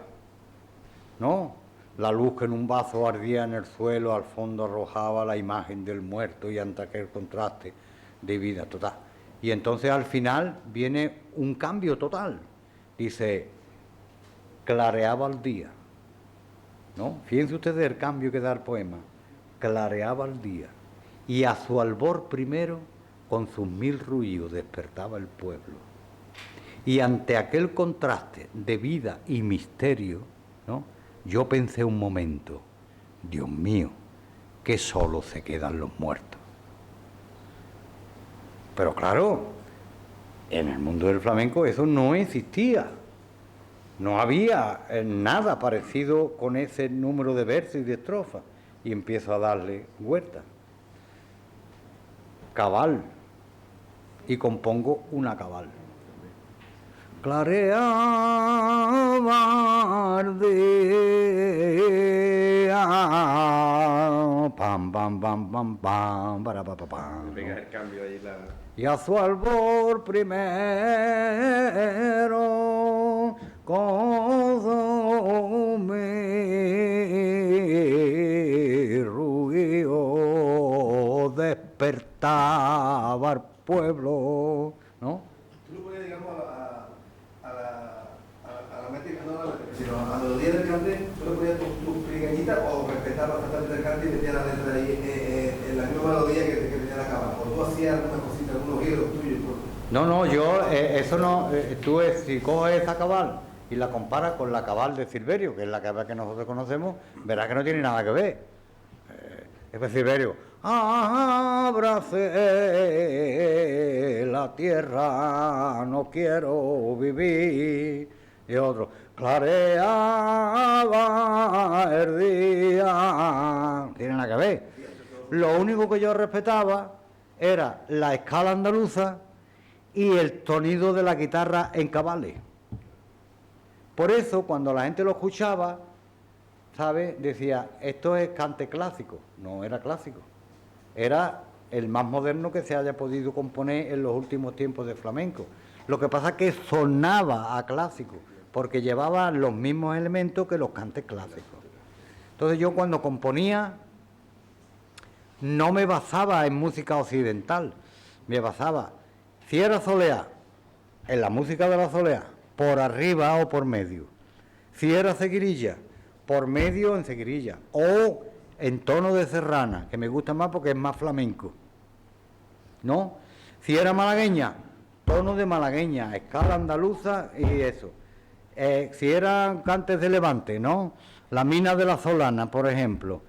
Speaker 2: ¿no? La luz que en un vaso ardía en el suelo, al fondo arrojaba la imagen del muerto y ante aquel contraste de vida total. Y entonces al final viene un cambio total. Dice, clareaba el día, ¿no? Fíjense ustedes el cambio que da el poema. Clareaba el día, y a su albor primero, con sus 1000 ruidos, despertaba el pueblo. Y ante aquel contraste de vida y misterio, ¿no? Yo pensé un momento, Dios mío, que solo se quedan los muertos. Pero claro, en el mundo del flamenco eso no existía. No había nada parecido con ese número de versos y de estrofas. Y empiezo a darle vuelta. Cabal. Y compongo una cabal. Clareaba el día, pam, pam, pam, pam, pam, para, pa, pam.
Speaker 1: El cambio ahí
Speaker 2: Y a su albor primero, con mi ruido despertaba al pueblo, ¿no?
Speaker 3: Tú lo ponías, digamos, a la métrica, no a la métrica, sino a la melodía del cante, tú lo ponías tu pequeñita o respetabas bastante el cante y metías la letra ahí en la misma melodía que tenía la cama, o tú hacías algunas cositas, algunos giros tuyos.
Speaker 2: No, yo, eso no, tú si coges esa cabal y la comparas con la cabal de Silverio, que es la cabal que nosotros conocemos, verás que no tiene nada que ver. Es de Silverio, ábrase la tierra, no quiero vivir. Y otro, clareaba el día. No tiene nada que ver. Lo único que yo respetaba era la escala andaluza y el sonido de la guitarra en cabales. Por eso, cuando la gente lo escuchaba, ¿sabe? Decía, esto es cante clásico. No era clásico. Era el más moderno que se haya podido componer en los últimos tiempos de flamenco. Lo que pasa es que sonaba a clásico, porque llevaba los mismos elementos que los cantes clásicos. Entonces yo cuando componía, no me basaba en música occidental, me basaba Si era soleá, en la música de la soleá, por arriba o por medio. Si era seguirilla, por medio en seguirilla. O en tono de serrana, que me gusta más porque es más flamenco. ¿No? Si era malagueña, tono de malagueña, escala andaluza y eso. Si eran cantes de levante, ¿no? La mina de la Solana, por ejemplo,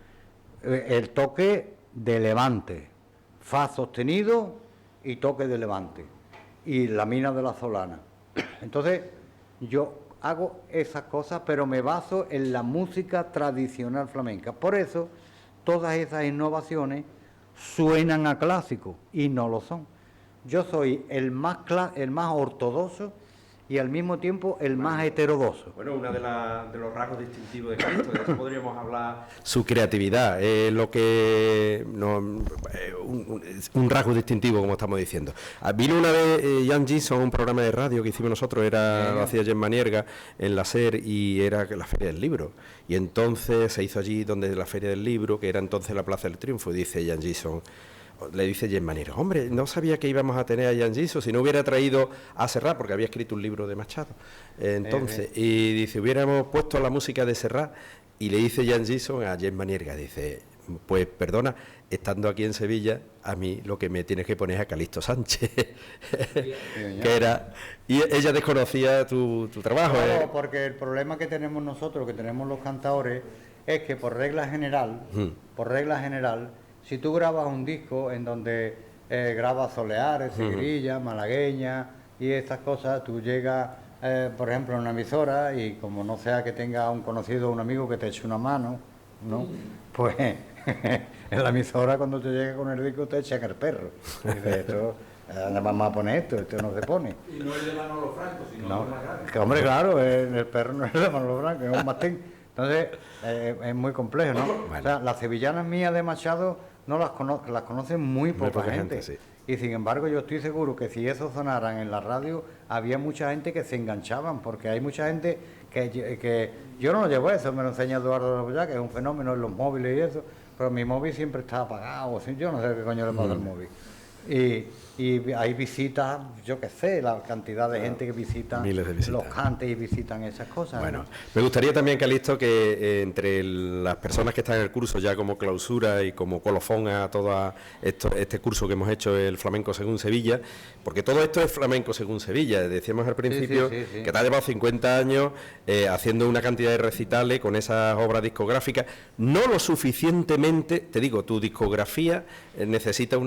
Speaker 2: el toque de levante, fa sostenido y toque de levante, y la mina de la Solana. Entonces, yo hago esas cosas, pero me baso en la música tradicional flamenca. Por eso, todas esas innovaciones suenan a clásico y no lo son. Yo soy el más ortodoxo y al mismo tiempo el más heterodoxo.
Speaker 1: Bueno, uno de los rasgos distintivos de Calixto, de eso podríamos hablar. Su creatividad, lo que un rasgo distintivo, como estamos diciendo. Vino una vez Jan Ginson a un programa de radio que hicimos nosotros, lo hacía Gemma Nierga en la SER, y era la Feria del Libro. Y entonces se hizo allí donde la Feria del Libro, que era entonces la Plaza del Triunfo, y dice Jan Ginson, le dice Gemma Nierga, hombre, no sabía que íbamos a tener a Jan Ginson, si no hubiera traído a Serrat, porque había escrito un libro de Machado. Entonces, y dice, hubiéramos puesto la música de Serrat, y le dice Jan Ginson a Gemma Nierga, dice, pues perdona, estando aquí en Sevilla, a mí lo que me tienes que poner es a Calixto Sánchez, que era, y ella desconocía tu trabajo.
Speaker 2: Claro, porque el problema que tenemos nosotros, que tenemos los cantadores, es que por regla general, si tú grabas un disco en donde grabas soleares, seguirilla, malagueña y estas cosas, tú llegas, por ejemplo, a una emisora y como no sea que tenga un conocido o un amigo que te eche una mano, ¿no? Pues en la emisora cuando te llega con el disco te echan el perro. Y dices, esto, vamos a poner esto no se pone.
Speaker 4: Y no es de Manolo Franco, sino de una cara.
Speaker 2: Que, hombre, claro, el perro no es de Manolo Franco, es un mastín. Entonces, es muy complejo, ¿no? Bueno. O sea, las sevillanas mías de Machado no las conocen muy poca gente. Sí. Y sin embargo, yo estoy seguro que si eso sonaran en la radio, había mucha gente que se enganchaban, porque hay mucha gente que yo no lo llevo eso, me lo enseña Eduardo Raboyá, que es un fenómeno en los móviles y eso, pero mi móvil siempre está apagado, yo no sé qué coño le pasa al móvil. Y hay visitas, yo qué sé, la cantidad de gente que visita los cantes y visitan esas cosas.
Speaker 1: Bueno, me gustaría también, Calixto, que entre las personas que están en el curso ya como clausura y como colofón a todo este curso que hemos hecho, el Flamenco según Sevilla, porque todo esto es Flamenco según Sevilla. Decíamos al principio que te ha llevado 50 años haciendo una cantidad de recitales con esas obras discográficas, no lo suficientemente, te digo, tu discografía necesita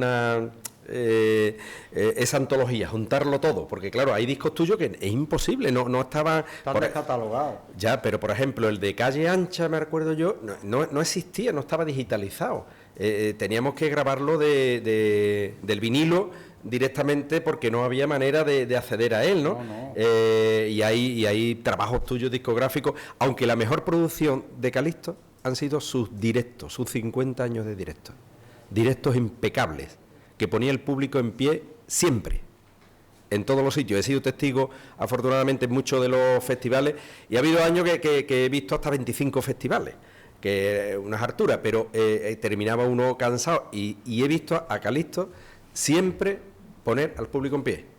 Speaker 1: esa antología, juntarlo todo, porque claro, hay discos tuyos que es imposible, no estaban...
Speaker 2: Están descatalogados.
Speaker 1: Ya, pero por ejemplo, el de Calle Ancha, me acuerdo yo, no existía, no estaba digitalizado. Teníamos que grabarlo del vinilo directamente porque no había manera de acceder a él, ¿no? Y hay trabajos tuyos discográficos, aunque la mejor producción de Calixto han sido sus directos, sus 50 años de directos impecables, que ponía el público en pie siempre, en todos los sitios. He sido testigo, afortunadamente, en muchos de los festivales, y ha habido años que he visto hasta 25 festivales, que es una hartura, pero terminaba uno cansado, y he visto a Calixto siempre poner al público en pie.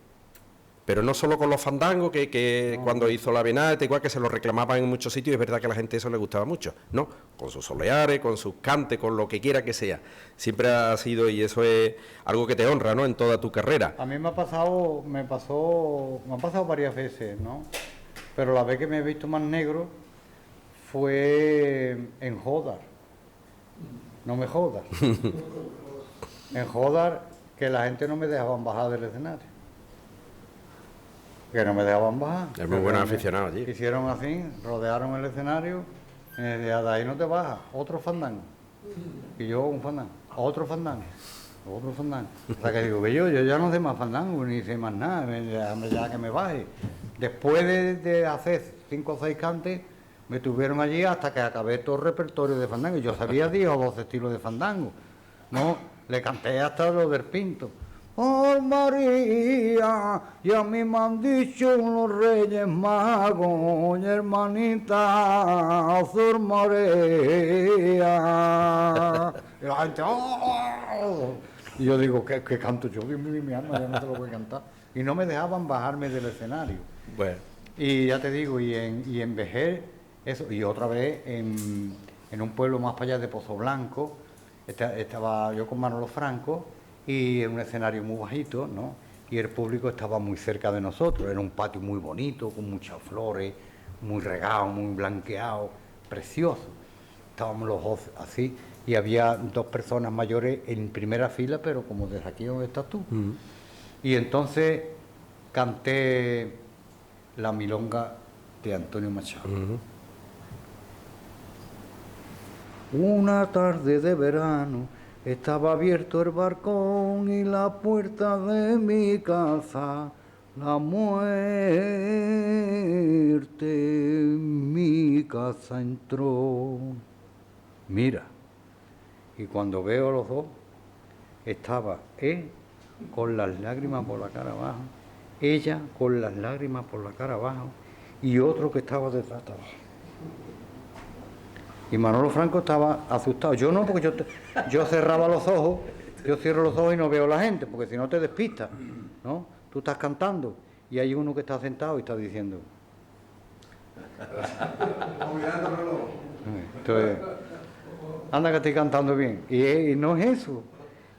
Speaker 1: Pero no solo con los fandangos, que cuando hizo la Venata, igual que se lo reclamaban en muchos sitios, y es verdad que a la gente eso le gustaba mucho, no, con sus soleares, con sus cantes, con lo que quiera que sea. Siempre ha sido, y eso es algo que te honra, ¿no?, en toda tu carrera.
Speaker 2: A mí me ha pasado varias veces, ¿no? Pero la vez que me he visto más negro fue en Jodar. No me jodas. En Jodar, que la gente no me dejaban bajar del escenario. Que no me dejaban bajar.
Speaker 1: Es muy buen aficionado allí.
Speaker 2: Hicieron así, rodearon el escenario, y me decía, de ahí no te bajas, otro fandango. Y yo un fandango, otro fandango. O sea que digo, yo ya no sé más fandango, ni sé más nada, déjame ya que me baje. Después de hacer 5 o 6 cantes, me tuvieron allí hasta que acabé todo el repertorio de fandango. Yo sabía 10 o 12 estilos de fandango, ¿no? Le canté hasta lo del Pinto. Oh María, y a mí me han dicho los Reyes Magos, hermanita, Sor María. Y la gente, ¡oh! Y yo digo, ¿qué canto yo? Dios mío, mi alma, ya no te lo voy a cantar. y no me dejaban bajarme del escenario.
Speaker 1: Bueno.
Speaker 2: Y ya te digo, y en Vejer, eso, y otra vez en un pueblo más para allá de Pozo Blanco, estaba yo con Manolo Franco, y en un escenario muy bajito, ¿no? Y el público estaba muy cerca de nosotros, era un patio muy bonito, con muchas flores, muy regado, muy blanqueado, precioso. Estábamos los dos así, y había 2 personas mayores en primera fila, pero como desde aquí donde estás tú. Y entonces canté la milonga de Antonio Machado. Una tarde de verano estaba abierto el balcón y la puerta de mi casa, la muerte en mi casa entró. Mira, y cuando veo a los dos, estaba él con las lágrimas por la cara abajo, ella con las lágrimas por la cara abajo y otro que estaba detrás de abajo. Y Manolo Franco estaba asustado. Yo no, porque yo cerraba los ojos, yo cierro los ojos y no veo a la gente, porque si no te despistas, ¿no? Tú estás cantando y hay uno que está sentado y está diciendo... Entonces, anda que estoy cantando bien. Y no es eso,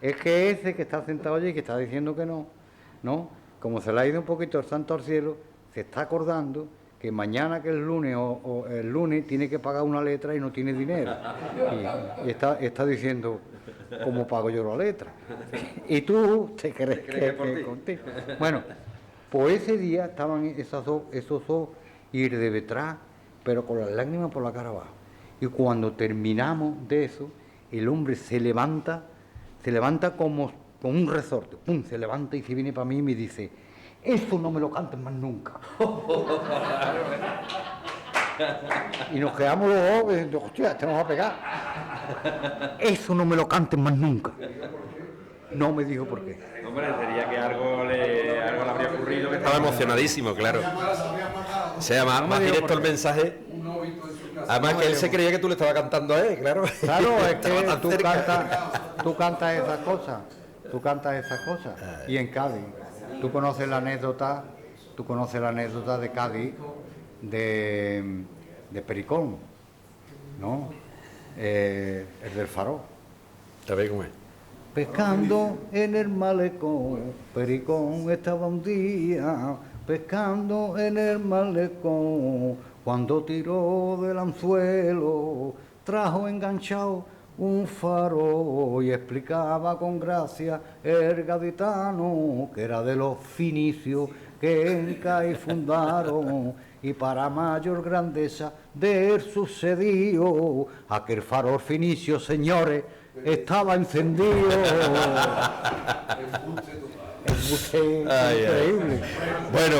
Speaker 2: es que ese que está sentado allí, que está diciendo que no, como se le ha ido un poquito el santo al cielo, se está acordando que mañana, que es lunes o el lunes, tiene que pagar una letra y no tiene dinero. Y está diciendo, ¿cómo pago yo la letra? Y tú te crees que es contigo. Bueno, pues ese día estaban esos dos ir de detrás, pero con las lágrimas por la cara abajo. Y cuando terminamos de eso, el hombre se levanta como con un resorte, ¡pum!, se levanta y se viene para mí y me dice: eso no me lo canten más nunca. Y nos quedamos los dos diciendo: hostia, te vamos a pegar. Eso no me lo canten más nunca. No me dijo por qué.
Speaker 4: Hombre, sería que algo le habría ocurrido. Que
Speaker 1: Estaba emocionadísimo, claro. O sea, más directo el mensaje. Además que él se creía que tú le estabas cantando a él, claro.
Speaker 2: Claro, es que tú cantas esas cosas. Tú cantas esas cosas. Y en Cádiz, tú conoces la anécdota de Cádiz, de Pericón, ¿no? El del Faro.
Speaker 1: ¿Sabéis cómo es?
Speaker 2: Pescando en el malecón, Pericón estaba un día pescando en el malecón, cuando tiró del anzuelo, trajo enganchado un faro y explicaba con gracia el gaditano que era de los finicios que en Cádiz fundaron, y para mayor grandeza del sucedido, aquel farol finicio, señores, estaba encendido. Embuste increíble.
Speaker 1: Bueno.